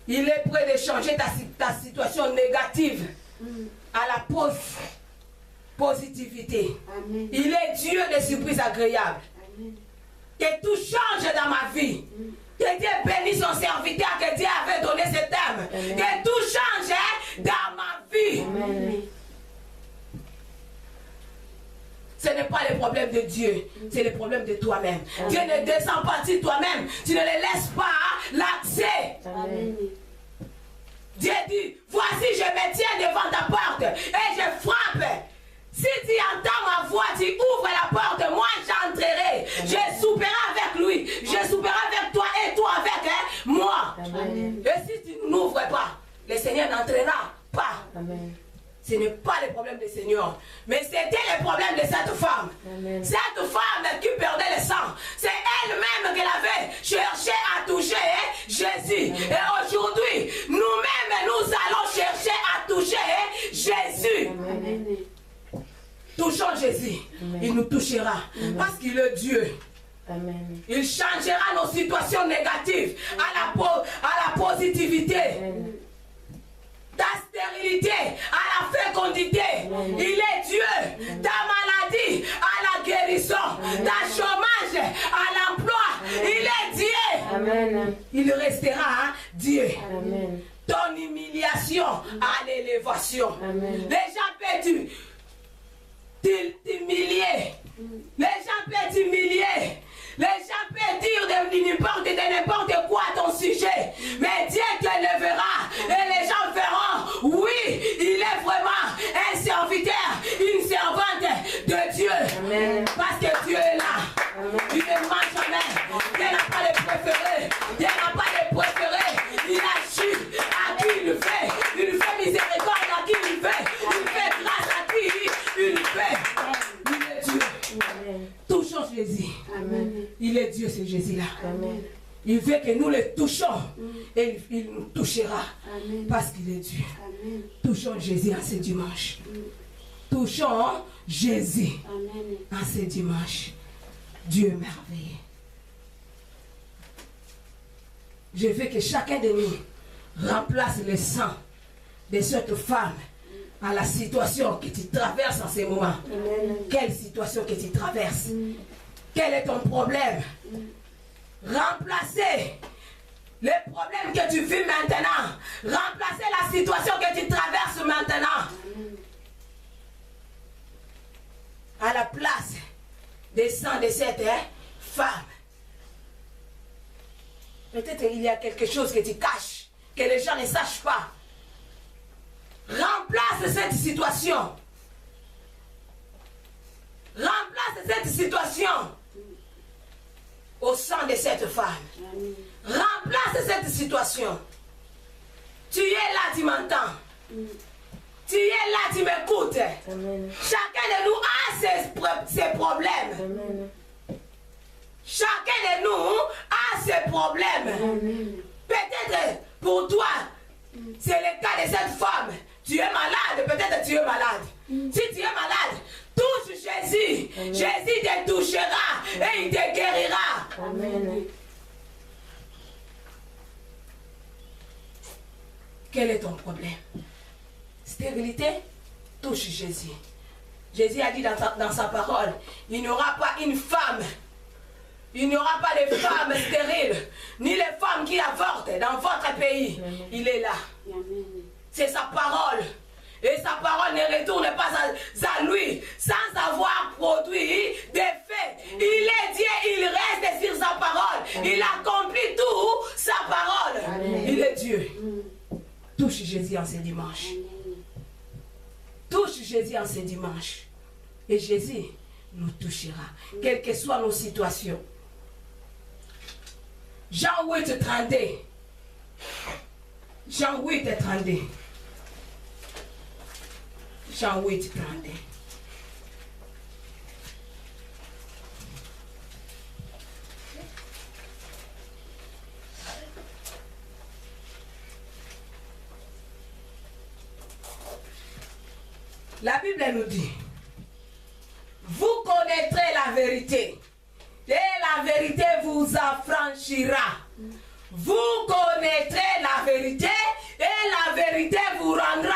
Il est prêt de changer ta situation négative à la positivité. Amen. Il est Dieu des surprises agréables. Amen. Que tout change dans ma vie. Que Dieu bénisse son serviteur que Dieu avait donné cet homme. Amen. Que tout change dans ma vie. Amen. Ce n'est pas le problème de Dieu, c'est le problème de toi-même. Dieu ne descend pas sur toi-même. Tu ne le laisses pas l'accès. Amen. Dieu dit, voici je me tiens devant ta porte et je frappe. Si tu entends ma voix, tu ouvres la porte, moi j'entrerai. Je souperai avec lui. Je souperai avec toi et toi avec moi. Amen. Et si tu n'ouvres pas, le Seigneur n'entrera pas. Amen. Ce n'est pas le problème du Seigneur, mais c'était le problème de cette femme. Amen. Cette femme qui perdait le sang, c'est elle-même qu'elle avait cherché à toucher Jésus. Amen. Et aujourd'hui, nous-mêmes, nous allons chercher à toucher Jésus. Amen. Touchons Jésus, Amen. il nous touchera parce qu'il est Dieu. Amen. Il changera nos situations négatives à la positivité. Amen. Ta stérilité à la fécondité. Amen. Il est Dieu. Ta maladie à la guérison. Ta chômage à l'emploi. Il est Dieu. Amen. Il restera Dieu. Amen. Ton humiliation à l'élévation. Amen. Les gens peuvent t'humilier. Les gens peuvent t'humilier. Les gens peuvent dire de n'importe quoi à ton sujet. Mais Dieu te lèvera. Et les gens verront, oui, il est vraiment un serviteur, une servante de Dieu. Amen. Parce que Dieu est là. Amen. Il ne ment jamais. Dieu n'a pas de préféré. Dieu n'a pas de préféré. Il agit à qui il fait. Il fait miséricorde à qui il fait. Il fait grâce à qui il fait. Il est Dieu. Amen. Touchons Jésus. Amen. Il est Dieu, ce Jésus-là. Amen. Il veut que nous le touchons. Et il nous touchera. Amen. Parce qu'il est Dieu. Amen. Touchons Jésus en ce dimanche. Touchons Jésus Amen. en ce dimanche. Dieu est merveilleux. Je veux que chacun de nous remplace le sang de cette femme à la situation que tu traverses en ce moment. Amen. Quelle situation que tu traverses? Quel est ton problème? Remplacer les problèmes que tu vis maintenant. Remplacer la situation que tu traverses maintenant. À la place des sangs de cette femme. Peut-être il y a quelque chose que tu caches, que les gens ne sachent pas. Remplace cette situation. Remplace cette situation au sang de cette femme. Remplace cette situation. Tu es là, tu m'entends. Tu es là, tu m'écoutes. Chacun de nous a ses problèmes. Amen. Chacun de nous a ses problèmes. Peut-être pour toi, c'est le cas de cette femme. Tu es malade, peut-être tu es malade. Si tu es malade, touche Jésus. Amen. Jésus te touchera et il te guérira. Amen. Quel est ton problème? Stérilité? Touche Jésus. Jésus a dit dans sa parole, il n'y aura pas une femme, il n'y aura pas de femmes stériles, ni les femmes qui avortent dans votre pays. Amen. Il est là. C'est sa parole. Et sa parole ne retourne pas à lui sans avoir produit des faits. Il est Dieu, il reste sur sa parole. Il accomplit tout sa parole. Amen. Il est Dieu. Touche Jésus en ce dimanche. Touche Jésus en ce dimanche. Et Jésus nous touchera, quelles que soient nos situations. Jean 8, 32. Jean 8, 32. Jean 8, 32. La Bible nous dit, vous connaîtrez la vérité et la vérité vous affranchira. Vous connaîtrez la vérité et la vérité vous rendra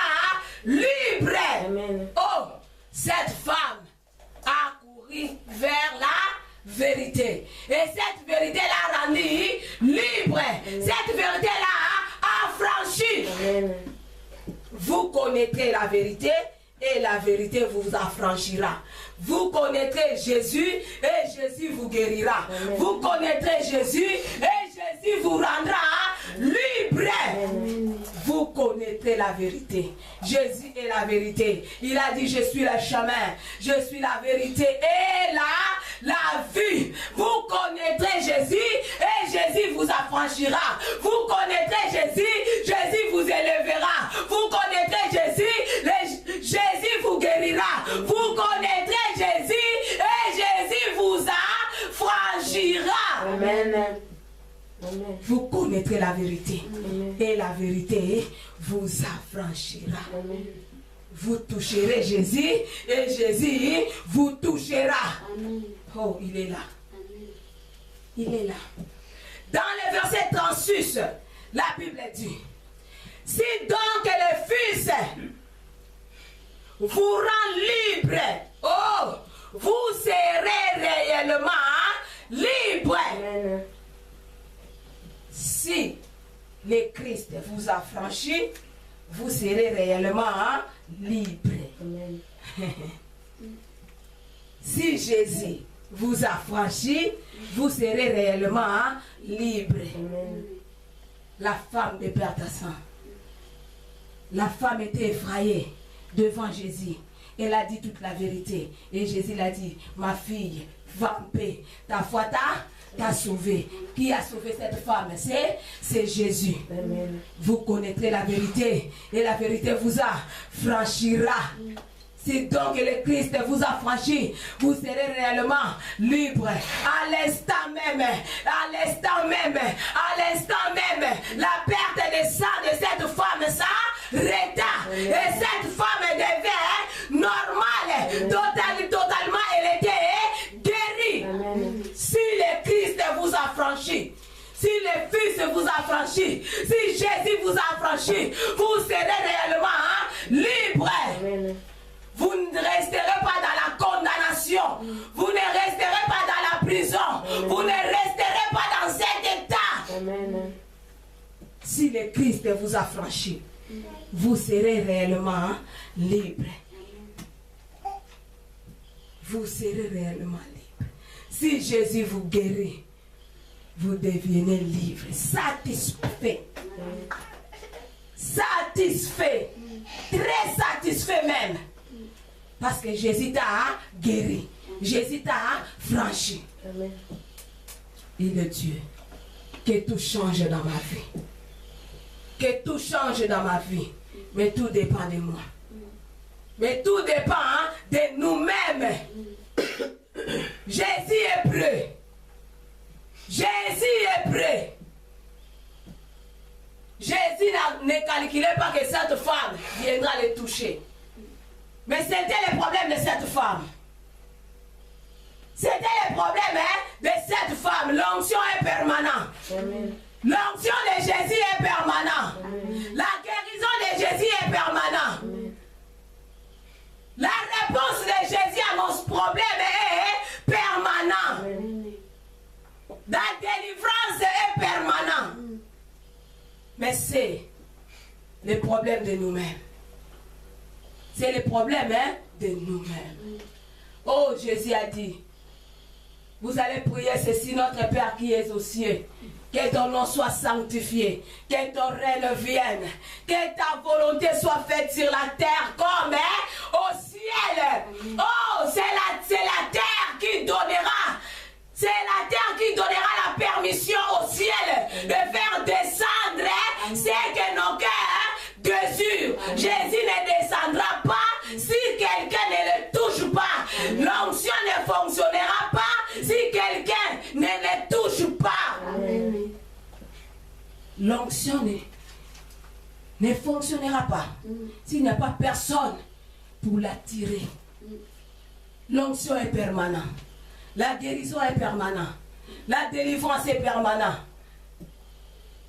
libre. Amen. Oh, cette femme a couru vers la vérité. Et cette vérité l'a rendue libre. Cette vérité l'a affranchie. Amen. Vous connaîtrez la vérité et la vérité vous affranchira. Vous connaîtrez Jésus et Jésus vous guérira. Amen. Vous connaîtrez Jésus et Jésus vous rendra libre. Amen. Vous connaîtrez la vérité. Jésus est la vérité. Il a dit, je suis le chemin, je suis la vérité et la vie. Vous connaîtrez Jésus et Jésus vous affranchira. Vous connaîtrez Jésus, Jésus vous élèvera. Vous connaîtrez Jésus, Jésus vous guérira. Vous connaîtrez Jésus et Jésus vous affranchira. Amen. Amen. Vous connaîtrez la vérité. Amen. Et la vérité vous affranchira. Amen. Vous toucherez Jésus et Jésus vous touchera. Amen. Oh, il est là. Il est là. Dans le verset 36, la Bible dit, si donc le Fils vous rend libre, oh, vous serez réellement libre. Amen. Si le Christ vous a franchi, vous serez réellement libre. Amen. Si Jésus vous a franchi, vous serez réellement libre. Amen. La femme de Père Tassan, la femme était effrayée devant Jésus. Elle a dit toute la vérité. Et Jésus l'a dit, ma fille, va en paix. Ta foi t'a sauvée. Qui a sauvé cette femme? C'est Jésus. Amen. Vous connaîtrez la vérité et la vérité vous affranchira. Si donc le Christ vous a franchi, vous serez réellement libre. À l'instant même, la perte de sang de cette femme s'arrêta. Et cette femme devait normale. Totalement, elle était guérie. Amen. Si le Christ vous a franchi, si le Fils vous a franchi, si Jésus vous a franchi, vous serez réellement libre. Amen. Vous ne resterez pas dans la condamnation. Vous ne resterez pas dans la prison. Vous ne resterez pas dans cet état. Amen. Si le Christ vous a franchi, vous serez réellement libre. Vous serez réellement libre. Si Jésus vous guérit, vous devenez libre, satisfait. Satisfait. Très satisfait même. Parce que Jésus t'a guéri. Jésus t'a franchi. Amen. Il est Dieu. Que tout change dans ma vie. Que tout change dans ma vie. Mais tout dépend de moi. Mais tout dépend de nous-mêmes. Jésus est prêt. Jésus est prêt. Jésus ne calculait pas que cette femme viendra le toucher. Mais c'était le problème de cette femme. C'était le problème de cette femme. L'onction est permanente. L'onction de Jésus est permanente. La guérison de Jésus est permanente. La réponse de Jésus à nos problèmes est permanente. La délivrance est permanente. Mais c'est le problème de nous-mêmes. C'est le problème de nous-mêmes. Oh, Jésus a dit, vous allez prier ceci, notre Père qui est aux cieux. Que ton nom soit sanctifié, que ton règne vienne, que ta volonté soit faite sur la terre comme au ciel. Oh, c'est la terre qui donnera. C'est la terre qui donnera la permission au ciel de faire descendre ce que nos cœurs désirent. Jésus ne descendra pas si quelqu'un ne le touche pas. L'onction ne fonctionnera pas si quelqu'un ne le touche pas. L'onction ne fonctionnera pas s'il n'y a pas personne pour l'attirer. L'onction est permanente. La guérison est permanente. La délivrance est permanente.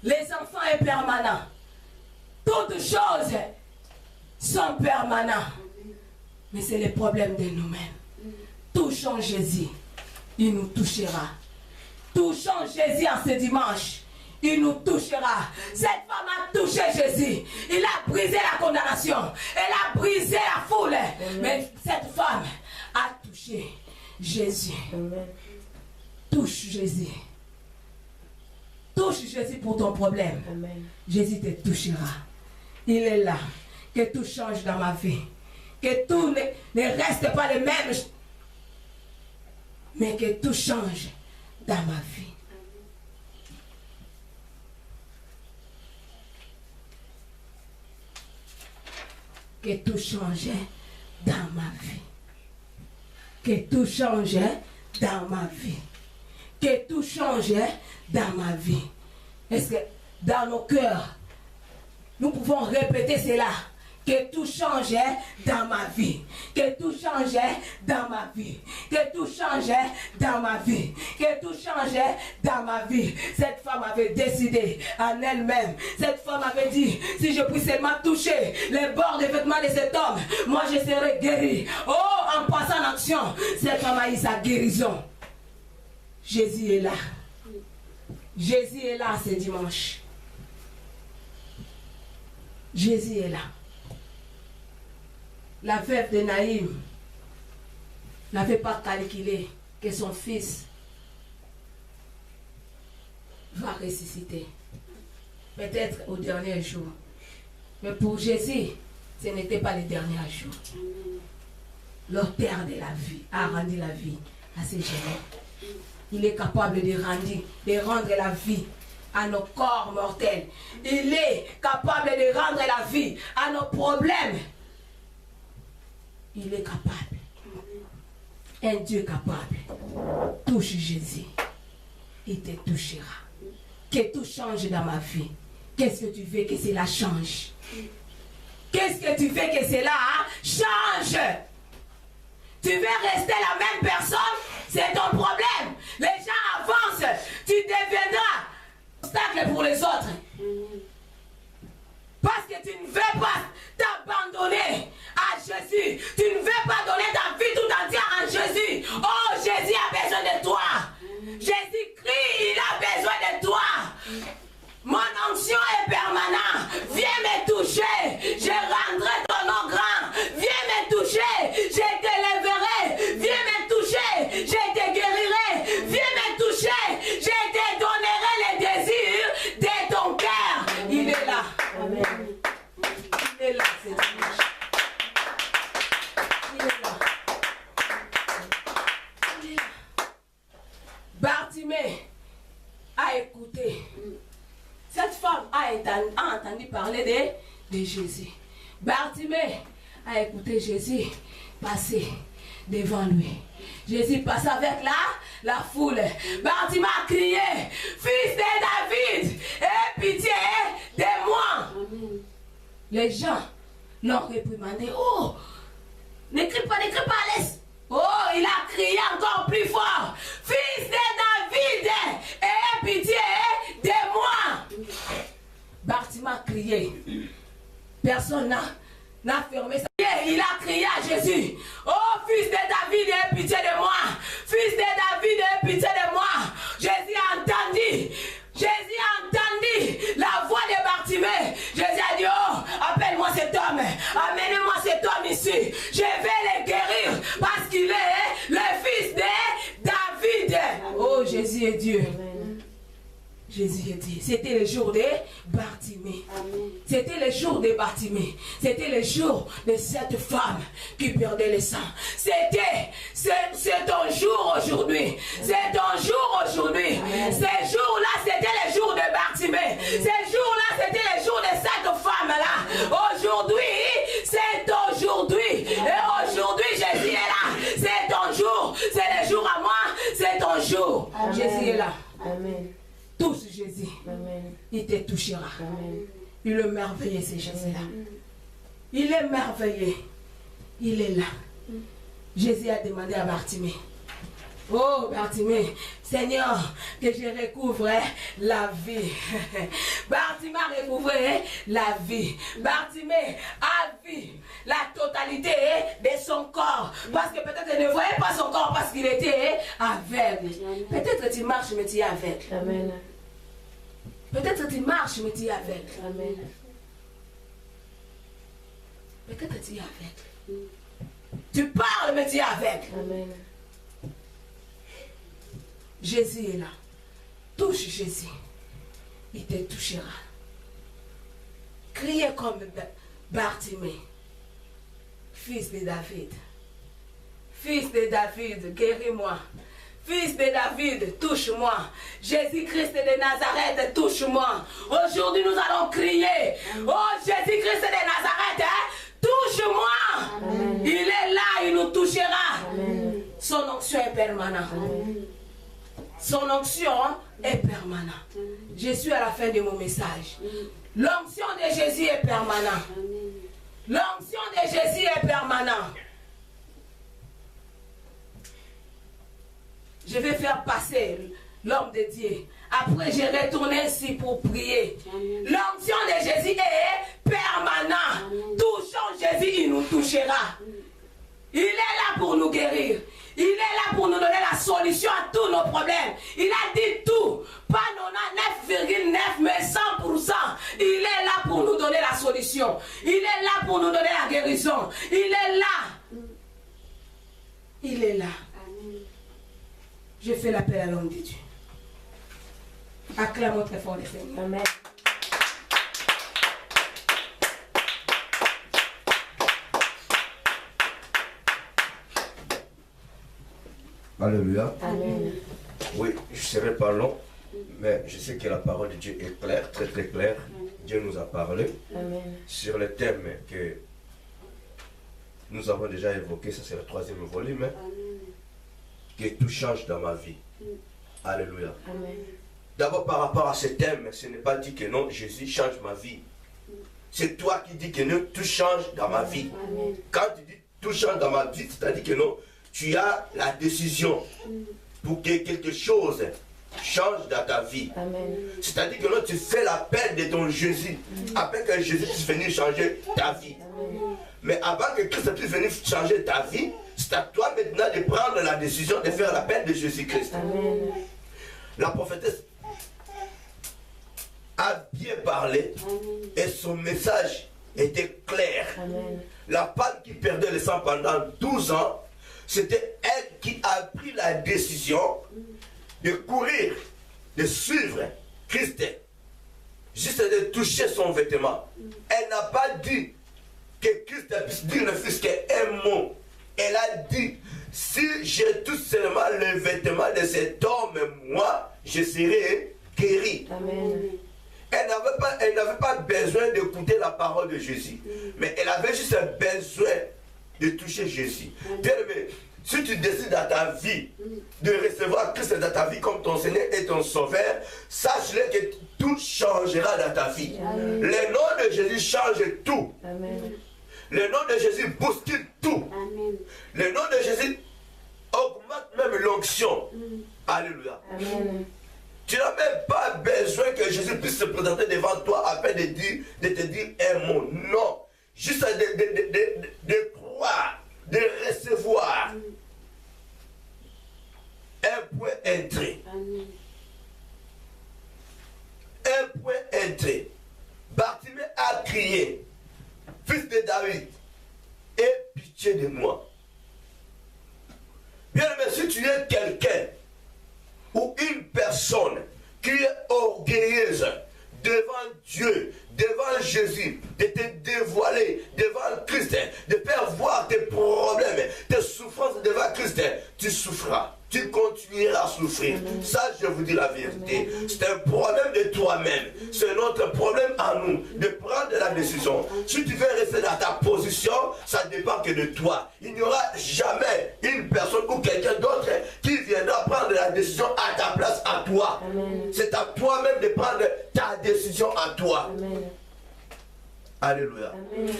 Les enfants sont permanents. Toutes choses sont permanentes. Mais c'est le problème de nous-mêmes. Touchons Jésus, il nous touchera. Touchons Jésus en ce dimanche, il nous touchera. Cette femme a touché Jésus. Il a brisé la condamnation. Elle a brisé la foule. Mais cette femme a touché Jésus. Touche Jésus. Touche Jésus pour ton problème. Jésus te touchera. Il est là. Que tout change dans ma vie. Que tout ne reste pas le même. Mais que tout change dans ma vie. Que tout change dans ma vie. Que tout change dans ma vie. Que tout change dans ma vie. Est-ce que dans nos cœurs, nous pouvons répéter cela? Que tout change dans ma vie. Que tout change dans ma vie. Que tout change dans ma vie. Que tout change dans ma vie. Cette femme avait décidé en elle-même. Cette femme avait dit, si je puis seulement toucher les bords des vêtements de cet homme, moi je serai guéri. Oh, en passant en action, cette femme a eu sa guérison. Jésus est là. Jésus est là ce dimanche. Jésus est là. La veuve de Naïm n'avait pas calculé que son fils va ressusciter. Peut-être au dernier jour. Mais pour Jésus, ce n'était pas le dernier jour. L'auteur de la vie a rendu la vie à ses génères. Il est capable de rendre la vie à nos corps mortels. Il est capable de rendre la vie à nos problèmes. Il est capable. Un Dieu capable. Touche Jésus. Il te touchera. Que tout change dans ma vie. Qu'est-ce que tu veux que cela change? Qu'est-ce que tu veux que cela change? Tu veux rester la même personne? C'est ton problème. Les gens avancent. Tu deviendras obstacle pour les autres. Parce que tu ne veux pas t'abandonner à Jésus. Tu ne veux pas donner ta vie tout entière à Jésus. Oh, Jésus a besoin de toi. Bartimée a écouté. Cette femme a entendu parler de Jésus. Bartimée a écouté Jésus passer devant lui. Jésus passe avec la foule. Bartimée a crié, fils de David, aie pitié de moi. Les gens l'ont réprimandé. Oh, n'écris pas, laisse. Oh, il a crié encore plus fort. Fils de David, aie pitié de moi. Bartimée a crié. Personne n'a fermé sa gueule. Il a crié à Jésus. Oh, fils de David, aie pitié de moi. Fils de David, aie pitié de moi. Jésus a entendu. Jésus a entendu la voix de Bartimée. Jésus a dit, oh, appelle-moi cet homme. Amenez-moi cet homme ici. Je vais le guérir parce qu'il est le fils de David. Oh, Jésus est Dieu. Amen. Jésus est Dieu. C'était le jour de Bartimée. C'était le jour de Bartimée. C'était le jour de cette femme qui perdait le sang. C'est ton jour aujourd'hui. C'est ton jour aujourd'hui. Ce jour-là, c'était le jour de Bartimée. Ce jour-là, c'était le jour de cette femme-là. Aujourd'hui, c'est aujourd'hui. Et aujourd'hui, Jésus est là. C'est ton jour. C'est le jour à moi. C'est ton jour. Amen. Jésus est là. Amen. Touche Jésus. Amen. Il te touchera. Amen. Il est merveilleux, ce Jésus-là. Il est merveilleux. Il est là. Jésus a demandé à Bartimée. Oh, Bartimée, Seigneur, que je recouvre la vie. Bartimée a recouvré la vie. Bartimée a vu la totalité de son corps. Parce que peut-être il ne voyait pas son corps parce qu'il était aveugle. Peut-être tu marches mais tu es aveugle. Amen. Peut-être tu marches mais tu es aveugle. Amen. Peut-être tu es aveugle. Tu parles mais tu es aveugle. Amen. Jésus est là. Touche Jésus. Il te touchera. Criez comme Bartimée. Fils de David. Fils de David, guéris-moi. Fils de David, touche-moi. Jésus-Christ de Nazareth, touche-moi. Aujourd'hui, nous allons crier. Oh, Jésus-Christ de Nazareth, touche-moi. Amen. Il est là, il nous touchera. Amen. Son onction est permanente. Amen. Son onction est permanente. Je suis à la fin de mon message. L'onction de Jésus est permanente. L'onction de Jésus est permanente. Je vais faire passer l'homme de Dieu. Après, je retourne ici pour prier. L'onction de Jésus est permanente. Touchons Jésus, il nous touchera. Il est là pour nous guérir. Il est là pour nous donner la solution à tous nos problèmes. Il a dit tout. Pas 99,9 mais 100%. Il est là pour nous donner la solution. Il est là pour nous donner la guérison. Il est là. Il est là. Je fais l'appel à l'homme de Dieu. Acclamons très fort le Seigneur. Amen. Alléluia. Amen. Oui, je ne serai pas long, mais je sais que la parole de Dieu est claire, très très claire. Dieu nous a parlé Amen. sur le thème que nous avons déjà évoqué, ça c'est le 3e volume, que tout change dans ma vie. Alléluia. Amen. D'abord par rapport à ce thème, ce n'est pas dit que non, Jésus change ma vie. C'est toi qui dis que non, tout change dans ma vie. Amen. Quand tu dis tout change dans ma vie, c'est-à-dire que non, tu as la décision pour que quelque chose change dans ta vie. Amen. C'est-à-dire que là, tu fais l'appel de ton Jésus, afin que Jésus puisse venir changer ta vie. Mais avant que Christ puisse venir changer ta vie, c'est à toi maintenant de prendre la décision de faire l'appel de Jésus-Christ. Amen. La prophétesse a bien parlé et son message était clair. Amen. La femme qui perdait le sang pendant 12 ans, c'était elle qui a pris la décision de courir, de suivre Christ, juste de toucher son vêtement. Elle n'a pas dit que Christ puisse dire ne fût qu'un mot. elle a dit, si j'ai tout seulement le vêtement de cet homme, moi, je serai guéri. Amen. Elle n'avait pas besoin d'écouter la parole de Jésus. Mais elle avait juste besoin de toucher Jésus. Bien aimé, si tu décides dans ta vie de recevoir Christ dans ta vie comme ton Seigneur et ton Sauveur, sache-le que tout changera dans ta vie. Amen. Le nom de Jésus change tout. Amen. Le nom de Jésus bouscule tout. Amen. Le nom de Jésus augmente même l'onction. Alléluia. Amen. Tu n'as même pas besoin que Jésus puisse se présenter devant toi afin de te dire un mot. Non. Juste de croire, de recevoir. Un point entré. Un point entré. Bartimée a crié, fils de David, aie pitié de moi. Bien aimé, si tu es quelqu'un ou une personne qui est orgueilleuse devant Dieu, devant Jésus, de te dévoiler devant Christ, de faire voir tes problèmes, tes souffrances devant Christ, tu souffras. Tu continueras à souffrir. Ça, je vous dis la vérité. C'est un problème de toi-même. C'est notre problème à nous de prendre la décision. Si tu veux rester dans ta position, ça ne dépend que de toi. Il n'y aura jamais une personne ou quelqu'un d'autre qui viendra prendre la décision à ta place, à toi. C'est à toi-même de prendre ta décision à toi. Amen. Alléluia. Amen.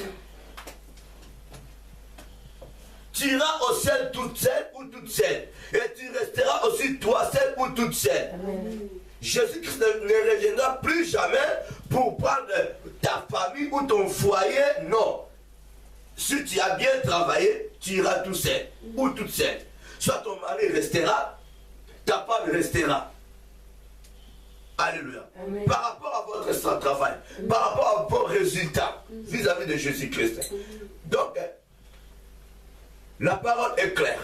Tu iras au ciel toute seule ou toute seule. Et tu resteras aussi toi seul ou toute seule. Jésus-Christ ne reviendra plus jamais pour prendre ta famille ou ton foyer. Non. Si tu as bien travaillé, tu iras tout seul ou toute seule. Soit ton mari restera, ta femme restera. Alléluia. Amen. Par rapport à votre travail, par rapport à vos résultats vis-à-vis de Jésus-Christ. Donc, la parole est claire.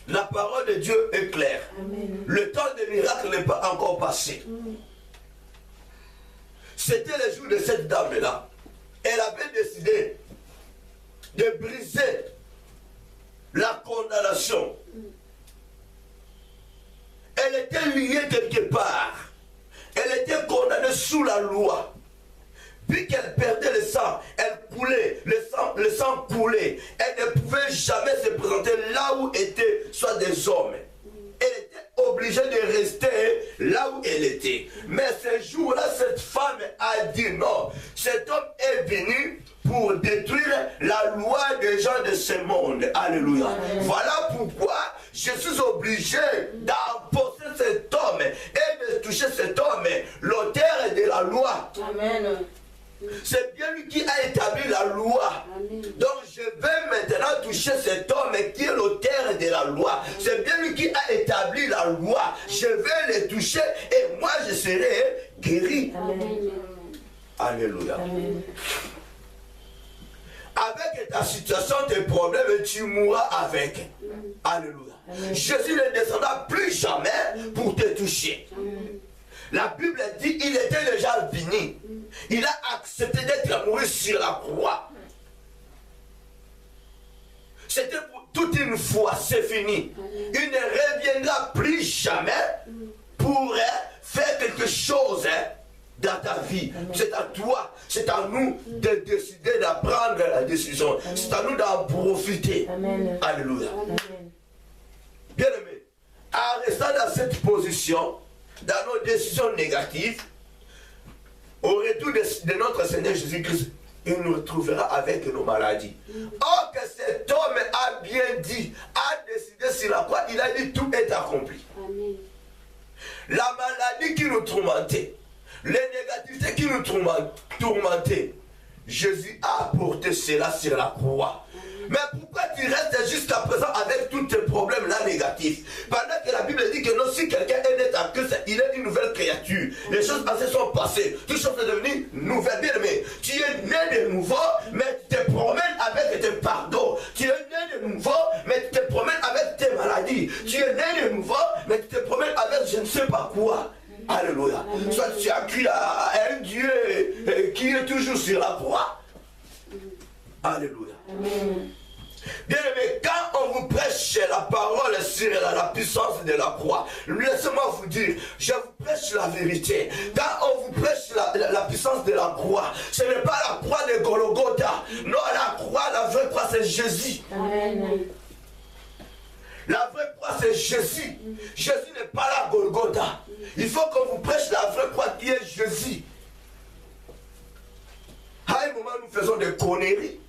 La parole de Dieu est claire. Amen. Le temps des miracles n'est pas encore passé. C'était le jour de cette dame-là. Elle avait décidé de briser la condamnation. Elle était liée quelque part. Elle était condamnée sous la loi. Puis qu'elle perdait le sang, elle coulait, le sang coulait. Elle ne pouvait jamais se présenter là où étaient soit des hommes. Elle était obligée de rester là où elle était. Mais ce jour-là, cette femme a dit non. Cet homme est venu pour détruire la loi des gens de ce monde. Alléluia. Voilà pourquoi je suis obligé d'imposer cet homme et de toucher cet homme, l'auteur de la loi. Amen. C'est bien lui qui a établi la loi. Amen. Donc je vais maintenant toucher cet homme qui est l'auteur de la loi. C'est bien lui qui a établi la loi. Je vais le toucher et moi je serai guéri. Amen. Alléluia. Amen. Avec ta situation, tes problèmes, tu mourras avec. Alléluia. Amen. Jésus ne descendra plus jamais pour te toucher. La Bible dit il était déjà venu. Il a accepté d'être mort sur la croix. C'était pour toute une fois, c'est fini. Il ne reviendra plus jamais pour faire quelque chose dans ta vie. C'est à toi, c'est à nous de décider de prendre la décision. C'est à nous d'en profiter. Amen. Alléluia. Amen. Bien aimé, en restant dans cette position, dans nos décisions négatives, au retour de notre Seigneur Jésus-Christ, il nous retrouvera avec nos maladies. Or que cet homme a bien dit, a décidé sur la croix, il a dit tout est accompli. Amen. La maladie qui nous tourmentait, les négativités qui nous tourmentaient, Jésus a apporté cela sur la croix. Mais pourquoi tu restes jusqu'à présent avec tous tes problèmes là négatifs? Pendant que la Bible dit que non, si quelqu'un est né en Christ, il est une nouvelle créature. Les choses passées sont passées. Toutes choses sont devenues nouvelles. Bien aimé, tu es né de nouveau, mais tu te promènes avec tes pardons. Tu es né de nouveau, mais tu te promènes avec tes maladies. Tu es né de nouveau, mais tu te promènes avec je ne sais pas quoi. Alléluia. Soit tu as cru à un Dieu qui est toujours sur la croix. Alléluia. Amen. Bien aimé, quand on vous prêche la parole sur la puissance de la croix, laissez-moi vous dire, je vous prêche la vérité. Quand on vous prêche la puissance de la croix, ce n'est pas la croix de Golgotha. Non, la croix, la vraie croix, c'est Jésus. Amen. La vraie croix, c'est Jésus. Jésus n'est pas la Golgotha. Il faut qu'on vous prêche la vraie croix qui est Jésus. À un moment, nous faisons des conneries.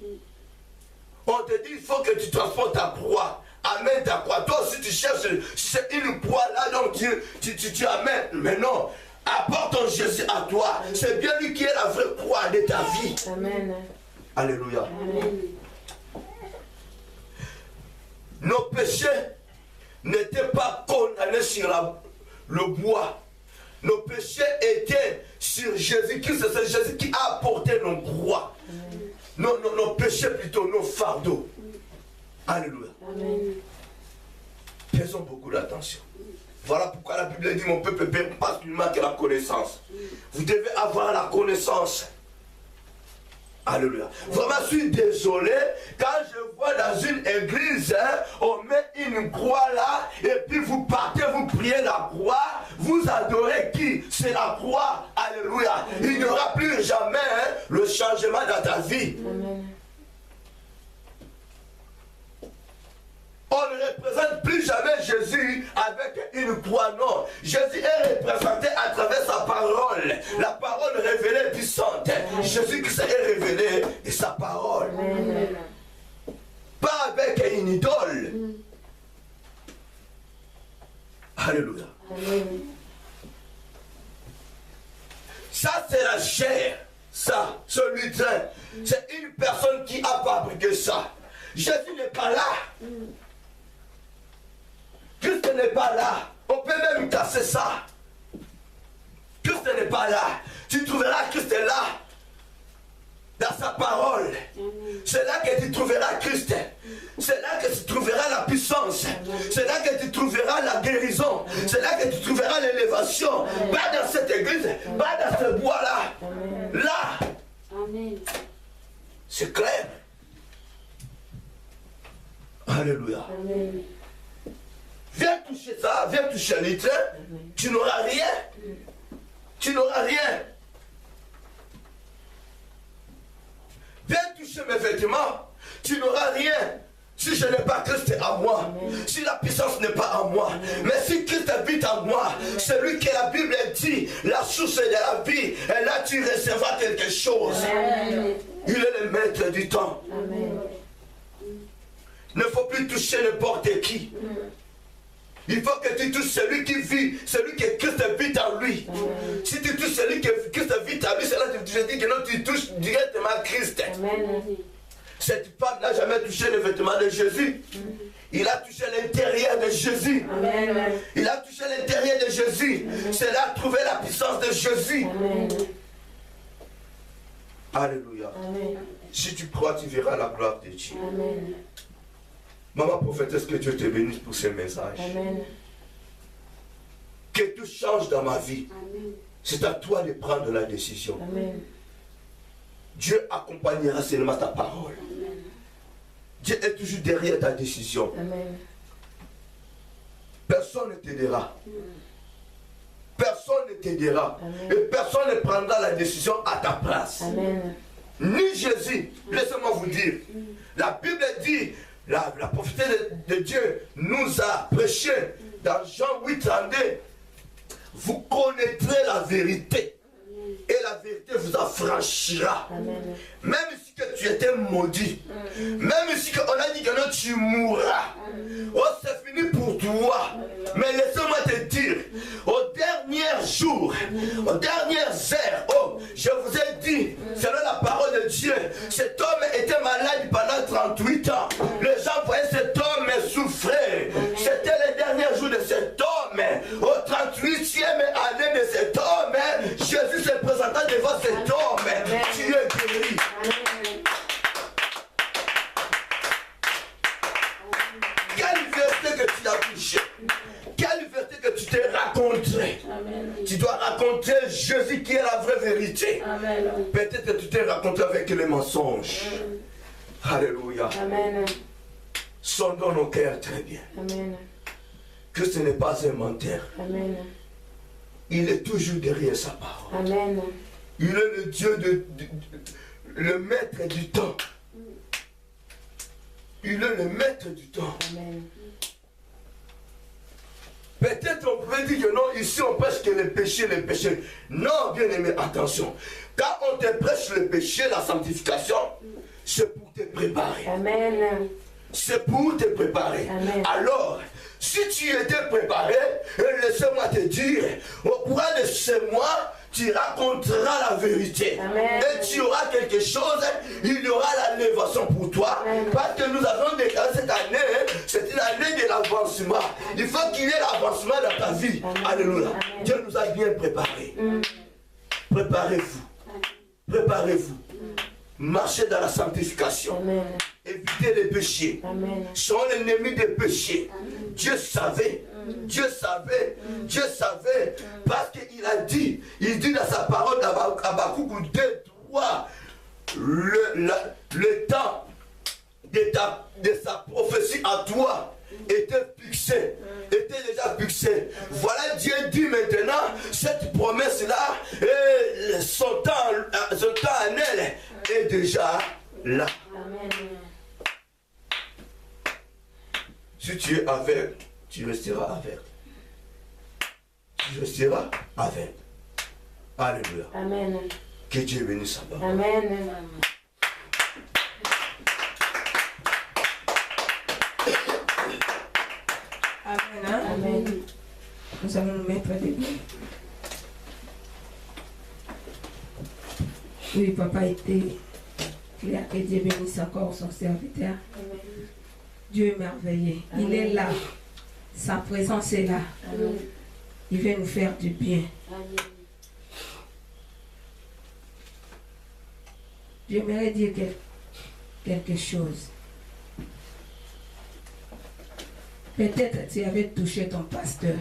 On te dit, il faut que tu transportes ta croix. Amène ta croix. Toi aussi, tu cherches une croix là, donc tu amènes. Mais non, apporte ton Jésus à toi. C'est bien lui qui est la vraie croix de ta vie. Amen. Alléluia. Amen. Nos péchés n'étaient pas condamnés sur le bois. Nos péchés étaient sur Jésus-Christ. C'est Jésus qui a apporté nos croix. Nos péchés plutôt, nos fardeaux. Alléluia. Amen. Faisons beaucoup d'attention. Voilà pourquoi la Bible dit, mon peuple perd pas seulement que la connaissance. Vous devez avoir la connaissance. Alléluia. Vraiment, je suis désolé quand je vois dans une église, on met une croix là, et puis vous partez, vous priez la croix, vous adorez qui? C'est la croix. Alléluia. Il n'y aura plus jamais le changement dans ta vie. Amen. On ne représente plus jamais Jésus avec une croix, non. Jésus est représenté à travers sa parole. La parole révélée puissante. Jésus qui s'est révélé de sa parole. Amen. Pas avec une idole. Alléluia. Amen. Ça, c'est la chair. Ça, ce lutin. C'est une personne qui a fabriqué ça. Jésus n'est pas là. Christ n'est pas là. On peut même casser ça. Christ n'est pas là. Tu trouveras Christ est là. Dans sa parole. C'est là que tu trouveras Christ. C'est là que tu trouveras la puissance. C'est là que tu trouveras la guérison. C'est là que tu trouveras l'élévation. Pas dans cette église. Pas dans ce bois-là. Là. Amen. C'est clair. Alléluia. Amen. Viens toucher ça, viens toucher les traits, tu n'auras rien. Tu n'auras rien. Viens toucher mes vêtements, tu n'auras rien. Si je n'ai pas Christ à moi, si la puissance n'est pas en moi, mais si Christ habite en moi, c'est lui que la Bible dit, la source de la vie, et là tu recevras quelque chose. Amen. Il est le maître du temps. Amen. Il ne faut plus toucher n'importe qui. Il faut que tu touches celui qui vit, celui que Christ vit en lui. Si tu touches celui que Christ vit en lui, c'est là que je dis que non, tu touches directement Christ. Amen. Cette femme n'a jamais touché le vêtement de Jésus. Il a touché l'intérieur de Jésus. Amen. Il a touché l'intérieur de Jésus. C'est là trouver la puissance de Jésus. Amen. Alléluia. Amen. Si tu crois, tu verras la gloire de Dieu. Amen. Maman prophétesse, que Dieu te bénisse pour ce message. Amen. Que tout change dans ma vie. Amen. C'est à toi de prendre la décision. Amen. Dieu accompagnera seulement ta parole. Dieu est toujours derrière ta décision. Amen. Personne ne t'aidera. Personne ne t'aidera. Amen. Et personne ne prendra la décision à ta place. Amen. Ni Jésus. Laissez-moi vous dire. La Bible dit, la prophétie de Dieu nous a prêché dans Jean 8:32. Vous connaîtrez la vérité. Et la vérité vous affranchira. Amen. Même si que tu étais maudit, même si on a dit que non, tu mourras, oh, c'est fini pour toi. Mais laissez-moi te dire, aux derniers jours, aux dernières heures, oh, je vous ai dit, selon la parole de Dieu, cet homme était malade pendant 38 ans. Les gens voyaient cet homme souffrir. C'était les derniers jours de cet homme. Au 38e année de cet homme, Jésus se présenta devant cet homme. Tu es guéri. Quelle vérité que tu as touchée. Quelle vérité que tu t'es raconté. Tu dois raconter Jésus qui est la vraie vérité. Peut-être que tu t'es raconté avec les mensonges. Alléluia. Amen. sondons nos cœurs très bien. Amen. Que ce n'est pas un menteur. Amen. Il est toujours derrière sa parole. Amen. Il est le Dieu le maître du temps. Il est le maître du temps. Amen. Peut-être on peut dire que non, ici on prêche que les péchés, les péchés. Non, bien aimé, attention. Quand on te prêche le péché, la sanctification, c'est pour te préparer. Amen. C'est pour te préparer. Amen. Alors, si tu étais préparé, laisse-moi te dire, au cours de ce mois, tu raconteras la vérité. Amen. Et tu auras quelque chose, il y aura l'élévation pour toi. Amen. Parce que nous avons déclaré cette année, c'est une année de l'avancement. Il faut qu'il y ait l'avancement dans ta vie. Amen. Alléluia. Amen. Dieu nous a bien préparés. Mm. Préparez-vous. Préparez-vous. Marchez dans la sanctification. Amen. Évitez les péchés. Amen. Sont l'ennemi des péchés. Dieu savait. Dieu savait. Dieu savait. Parce qu'il a dit, il dit dans sa parole Habakkuk 2, 3, le temps de sa prophétie à toi était fixé, était déjà fixé. Voilà, Dieu dit maintenant, cette promesse-là, son temps en elle est déjà là. Amen. Si tu es aveugle, tu resteras aveugle. Tu resteras aveugle. Alléluia. Amen. Que Dieu bénisse sa parole. Amen. Amen. Hein? Amen. Nous allons nous mettre debout. Oui, papa était clair. Que Dieu bénisse encore son serviteur. Amen. Dieu est merveilleux. Il est là. Sa présence est là. Amen. Il veut nous faire du bien. Amen. J'aimerais dire quelque chose. Peut-être tu avais touché ton pasteur.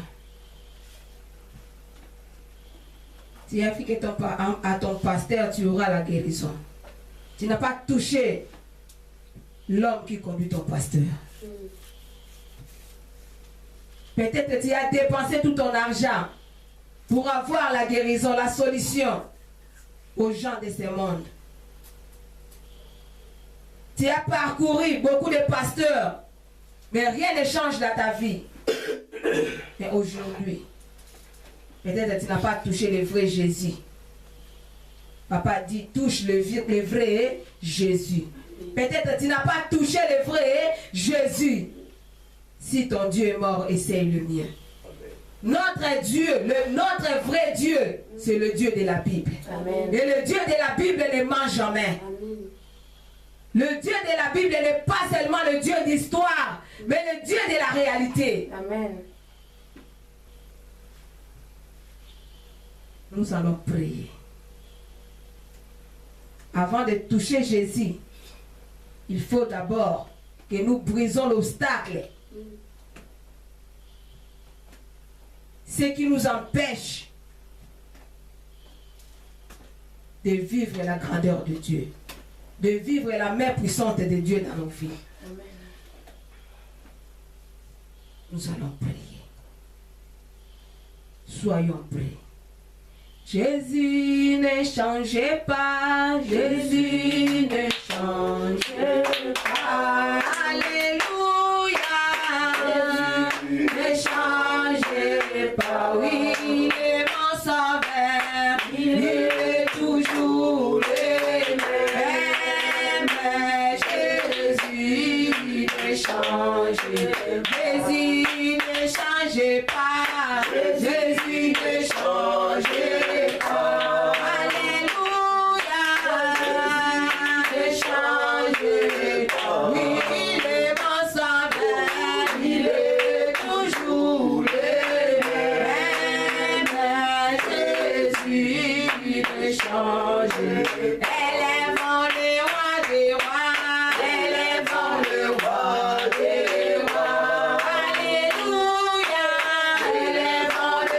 Tu as dit que à ton pasteur, tu auras la guérison. Tu n'as pas touché l'homme qui conduit ton pasteur. Peut-être tu as dépensé tout ton argent pour avoir la guérison, la solution aux gens de ce monde. Tu as parcouru beaucoup de pasteurs, mais rien ne change dans ta vie. Mais aujourd'hui, peut-être tu n'as pas touché le vrai Jésus. Papa dit, touche le vrai Jésus. Peut-être tu n'as pas touché le vrai Jésus. Si ton Dieu est mort, essaye le mien. Notre Dieu, notre vrai Dieu, c'est le Dieu de la Bible. Amen. Et le Dieu de la Bible ne ment jamais. Amen. Le Dieu de la Bible n'est pas seulement le Dieu d'histoire, mais le Dieu de la réalité. Amen. Nous allons prier. Avant de toucher Jésus, il faut d'abord que nous brisons l'obstacle. Ce qui nous empêche de vivre la grandeur de Dieu, de vivre la main puissante de Dieu dans nos vies. Amen. Nous allons prier. Soyons prêts. Jésus ne change pas, Jésus ne change pas. Alléluia. Jésus ne change pas, oui, il est mon sauveur, il est toujours le même. Jésus ne change, Jésus ne change pas, Jésus ne change pas. Alléluia. Ne change pas, oui, il est mon sauveur, il est toujours le même. Jésus ne change. Élèvons le roi des rois, élèvons le roi des rois. Alléluia. Élèvons le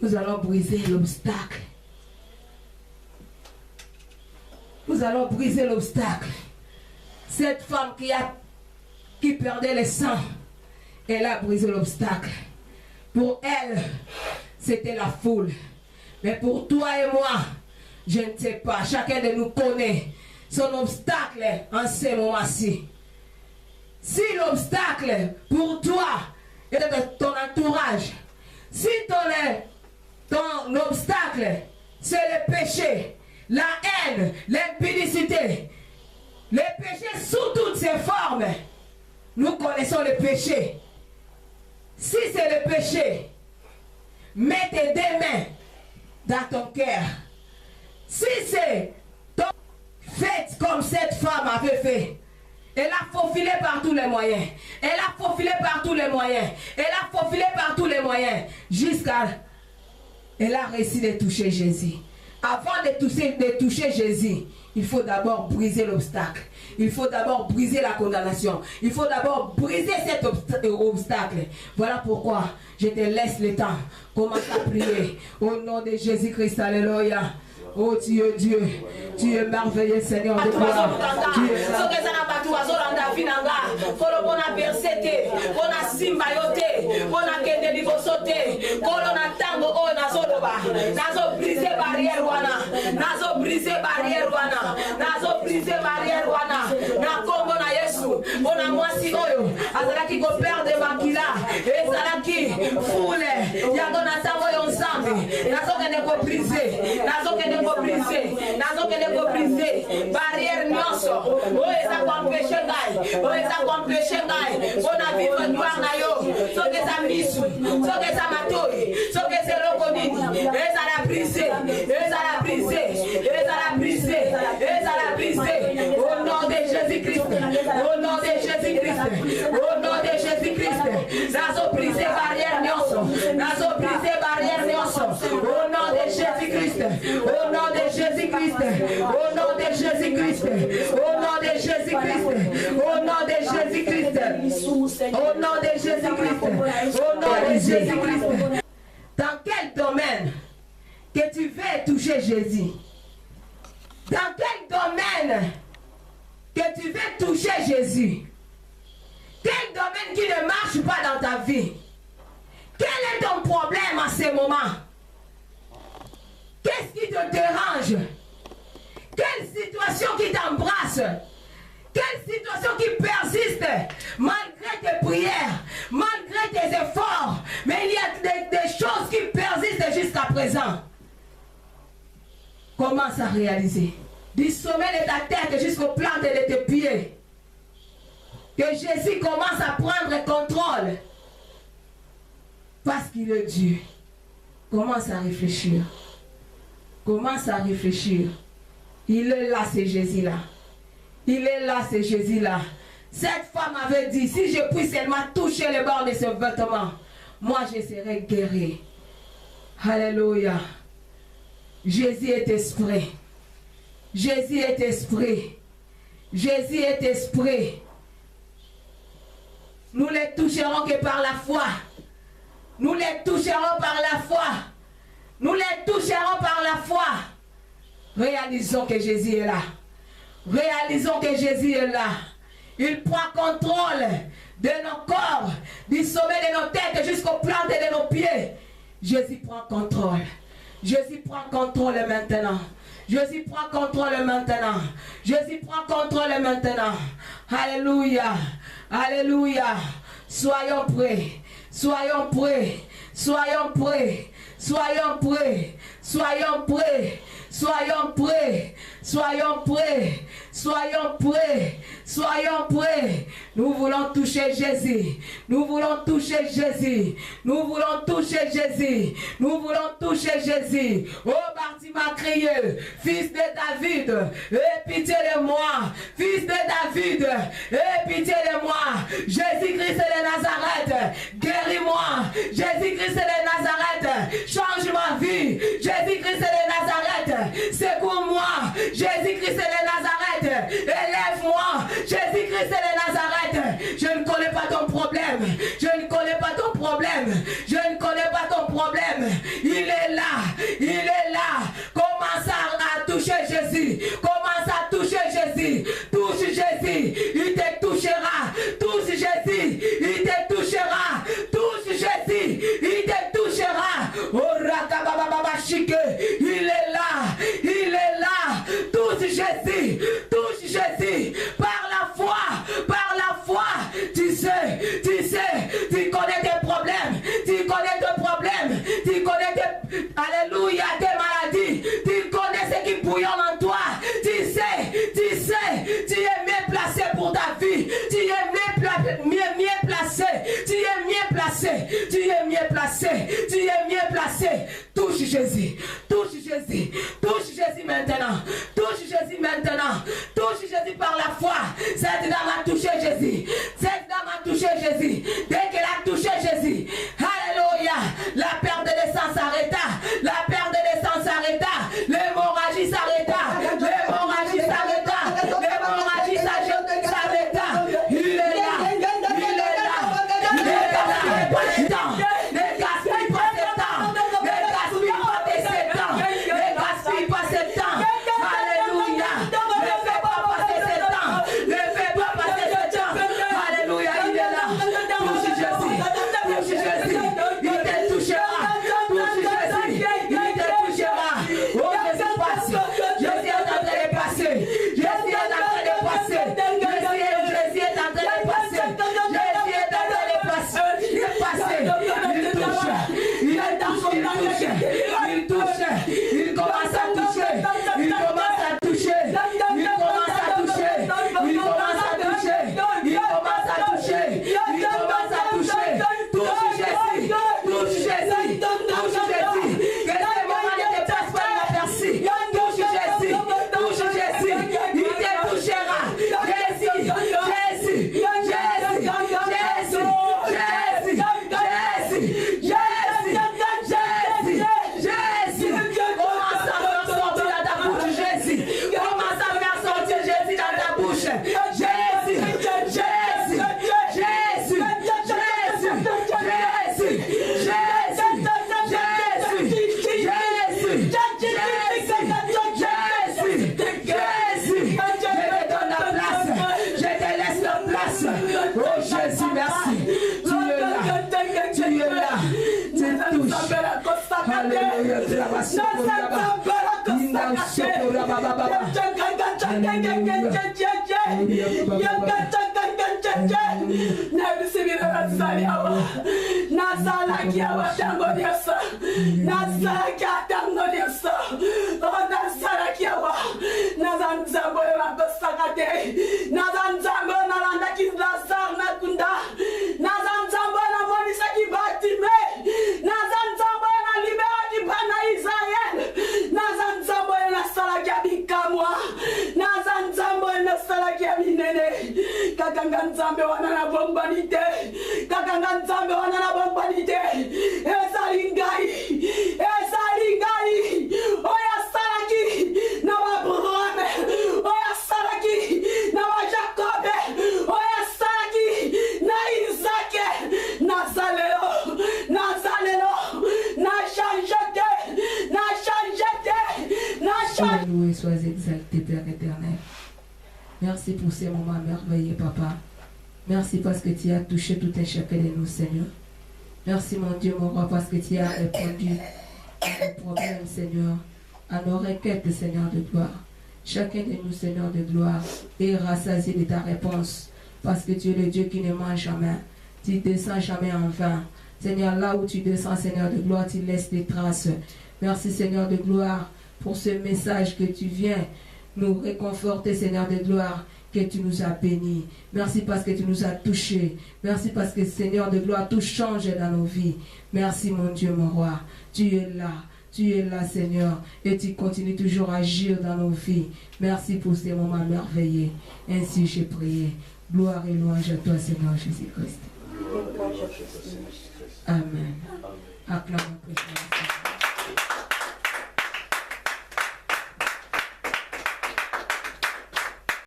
Nous allons briser l'obstacle. Nous allons briser l'obstacle. Cette femme qui perdait le sang, elle a brisé l'obstacle. Pour elle, c'était la foule. Mais pour toi et moi, je ne sais pas. Chacun de nous connaît son obstacle en ce moment-ci. Si l'obstacle pour toi et de ton entourage, si ton obstacle, c'est le péché, la haine, l'impudicité, les péchés sous toutes ses formes, nous connaissons le péché. Si c'est le péché, mets tes deux mains dans ton cœur. Si c'est ton fait comme cette femme avait fait, elle a faufilé par tous les moyens. Elle a faufilé par tous les moyens. Elle a faufilé par tous les moyens. Jusqu'à... Elle a réussi de toucher Jésus. Avant de toucher Jésus, il faut d'abord briser l'obstacle. Il faut d'abord briser la condamnation. Il faut d'abord briser cet obstacle. Voilà pourquoi je te laisse le temps. Commence à prier. Au nom de Jésus-Christ, alléluia. Oh Dieu, Dieu, tu es merveilleux, Seigneur de gloire. Tu es barrière nyonso oeza kwampeche ngai oeza kwampeche ngai bona vivre gloire na yo soki eza misu soki eza matoi soki eza eloko nini ezala brise ezala brise ezala brise ezala brise au nom de Jésus-Christ au nom de Jésus-Christ au nom de Jésus-Christ nazo brise barrière nyonso nazo brise barrière nyonso au nom de Jésus-Christ au nom de Jésus-Christ au nom de Jésus-Christ au nom de Jésus-Christ au nom de Jésus-Christ au nom de Jésus-Christ au nom de Jésus-Christ. Dans quel domaine que tu veux toucher Jésus? Dans quel domaine que tu veux toucher Jésus? Quel domaine qui ne marche pas dans ta vie? Quel est ton problème en ce moment? Qu'est-ce qui te dérange? Quelle situation qui t'embrasse? Quelle situation qui persiste malgré tes prières, malgré tes efforts? Mais il y a des choses qui persistent jusqu'à présent. Commence à réaliser. Du sommet de ta tête jusqu'aux plantes de tes pieds. Que Jésus commence à prendre contrôle. Parce qu'il est Dieu. Commence à réfléchir. Commence à réfléchir. Il est là, c'est Jésus-là. Il est là, c'est Jésus-là. Cette femme avait dit, si je puis seulement toucher le bord de ce vêtement, moi je serai guéri. Alléluia. Jésus est esprit. Jésus est esprit. Jésus est esprit. Nous les toucherons que par la foi. Nous les toucherons par la foi. Nous les toucherons par la foi. Réalisons que Jésus est là. Réalisons que Jésus est là. Il prend contrôle de nos corps, du sommet de nos têtes jusqu'aux plantes de nos pieds. Jésus prend contrôle. Jésus prend contrôle maintenant. Jésus prend contrôle maintenant. Jésus prend contrôle maintenant. Alléluia. Alléluia. Soyons prêts. Soyons prêts. Soyons prêts. Soyons prêts. Soyons prêts. Soyons prêts. Soyons prêts. Soyons prêts. Soyons prêts. Nous voulons toucher Jésus. Nous voulons toucher Jésus. Nous voulons toucher Jésus. Nous voulons toucher Jésus. Oh Bartima crié, fils de David, aie pitié de moi. Fils de David, aie pitié de moi. Jésus-Christ de Nazareth, guéris-moi. Jésus-Christ de Nazareth, change ma vie. Jésus-Christ de Nazareth, secours-moi. Jésus-Christ de Nazareth, élève-moi. Jésus-Christ de Nazareth, je ne connais pas ton problème. Je ne connais pas ton problème. Je ne connais pas ton problème. Il est Touche Jésus. Touche Jésus. Touche Jésus maintenant. Touche Jésus maintenant. Touche Jésus par la foi. Cette dame a touché Jésus. Cette dame a touché Jésus. Dès qu'elle a touché Jésus, alléluia, la perte de sang s'arrêta. La perte de sang s'arrêta. L'hémorragie s'arrêta. L'hémorragie s'arrêta. L'hémorragie s'arrêta. Il est là. Il est là. Il est là. Pas le temps. Ne gaspille pas ce temps. Ne gaspille pas ce temps. Ne gaspille pas ce temps. Alléluia. Ne fais pas passer ce temps. Ne fais pas passer ce temps. Alléluia. Il est là. Touche Jésus. Touche Jésus. Il te touchera. Touche Jésus. Il te touchera. Oh Jésus passe. Jésus est en train de passer. Jésus est en train de passer. Jésus est en train de passer. Jésus est en train de passer. Il est passé. Il touche. Il touche. Il touche. Il commence à toucher. Il commence à toucher. Il commence à toucher. Il commence à toucher. Il commence à toucher. Il commence à toucher. Touche Jésus. Touche Jésus. Touche Jésus. Que ce moment ne te passe pas inaperçu. Touche Jésus. Touche Jésus. Il te touchera. Jésus. Jésus. Jésus. Jésus. Jésus. Jésus. Jésus. Commence à faire sortir dans ta bouche Jésus. Commence à faire sortir Jésus dans ta bouche. Jésus. Jésus. Jésus. Jésus. Jésus. Jésus. Je te donne la place. Je te laisse la place. Oh Jésus, merci. Tu es là. Tu es là. Tu touches. Alléluia. Kakanganzambe wana bombanite, kakanganzambe wana bombanite, esalingai, oya salaki, na Abraham, oya salaki, na Jacob, oya salaki, na Isaac, na change. Alléluia, sois exalté, Père éternel. Merci pour ces moments merveilleux, Papa. Merci parce que tu as touché tout un chacun de nous, Seigneur. Merci, mon Dieu, mon roi, parce que tu as répondu à nos problèmes, Seigneur, à nos requêtes, Seigneur de gloire. Chacun de nous, Seigneur de gloire, est rassasié de ta réponse, parce que tu es le Dieu qui ne ment jamais. Tu descends jamais en vain. Seigneur, là où tu descends, Seigneur de gloire, tu laisses des traces. Merci, Seigneur de gloire, pour ce message que tu viens nous réconforter, Seigneur de gloire, que tu nous as bénis. Merci parce que tu nous as touchés. Merci parce que, Seigneur de gloire, tout change dans nos vies. Merci, mon Dieu, mon roi. Tu es là, Seigneur, et tu continues toujours à agir dans nos vies. Merci pour ces moments merveilleux. Ainsi j'ai prié. Gloire et louange à toi, Seigneur Jésus-Christ. Amen. Acclamons.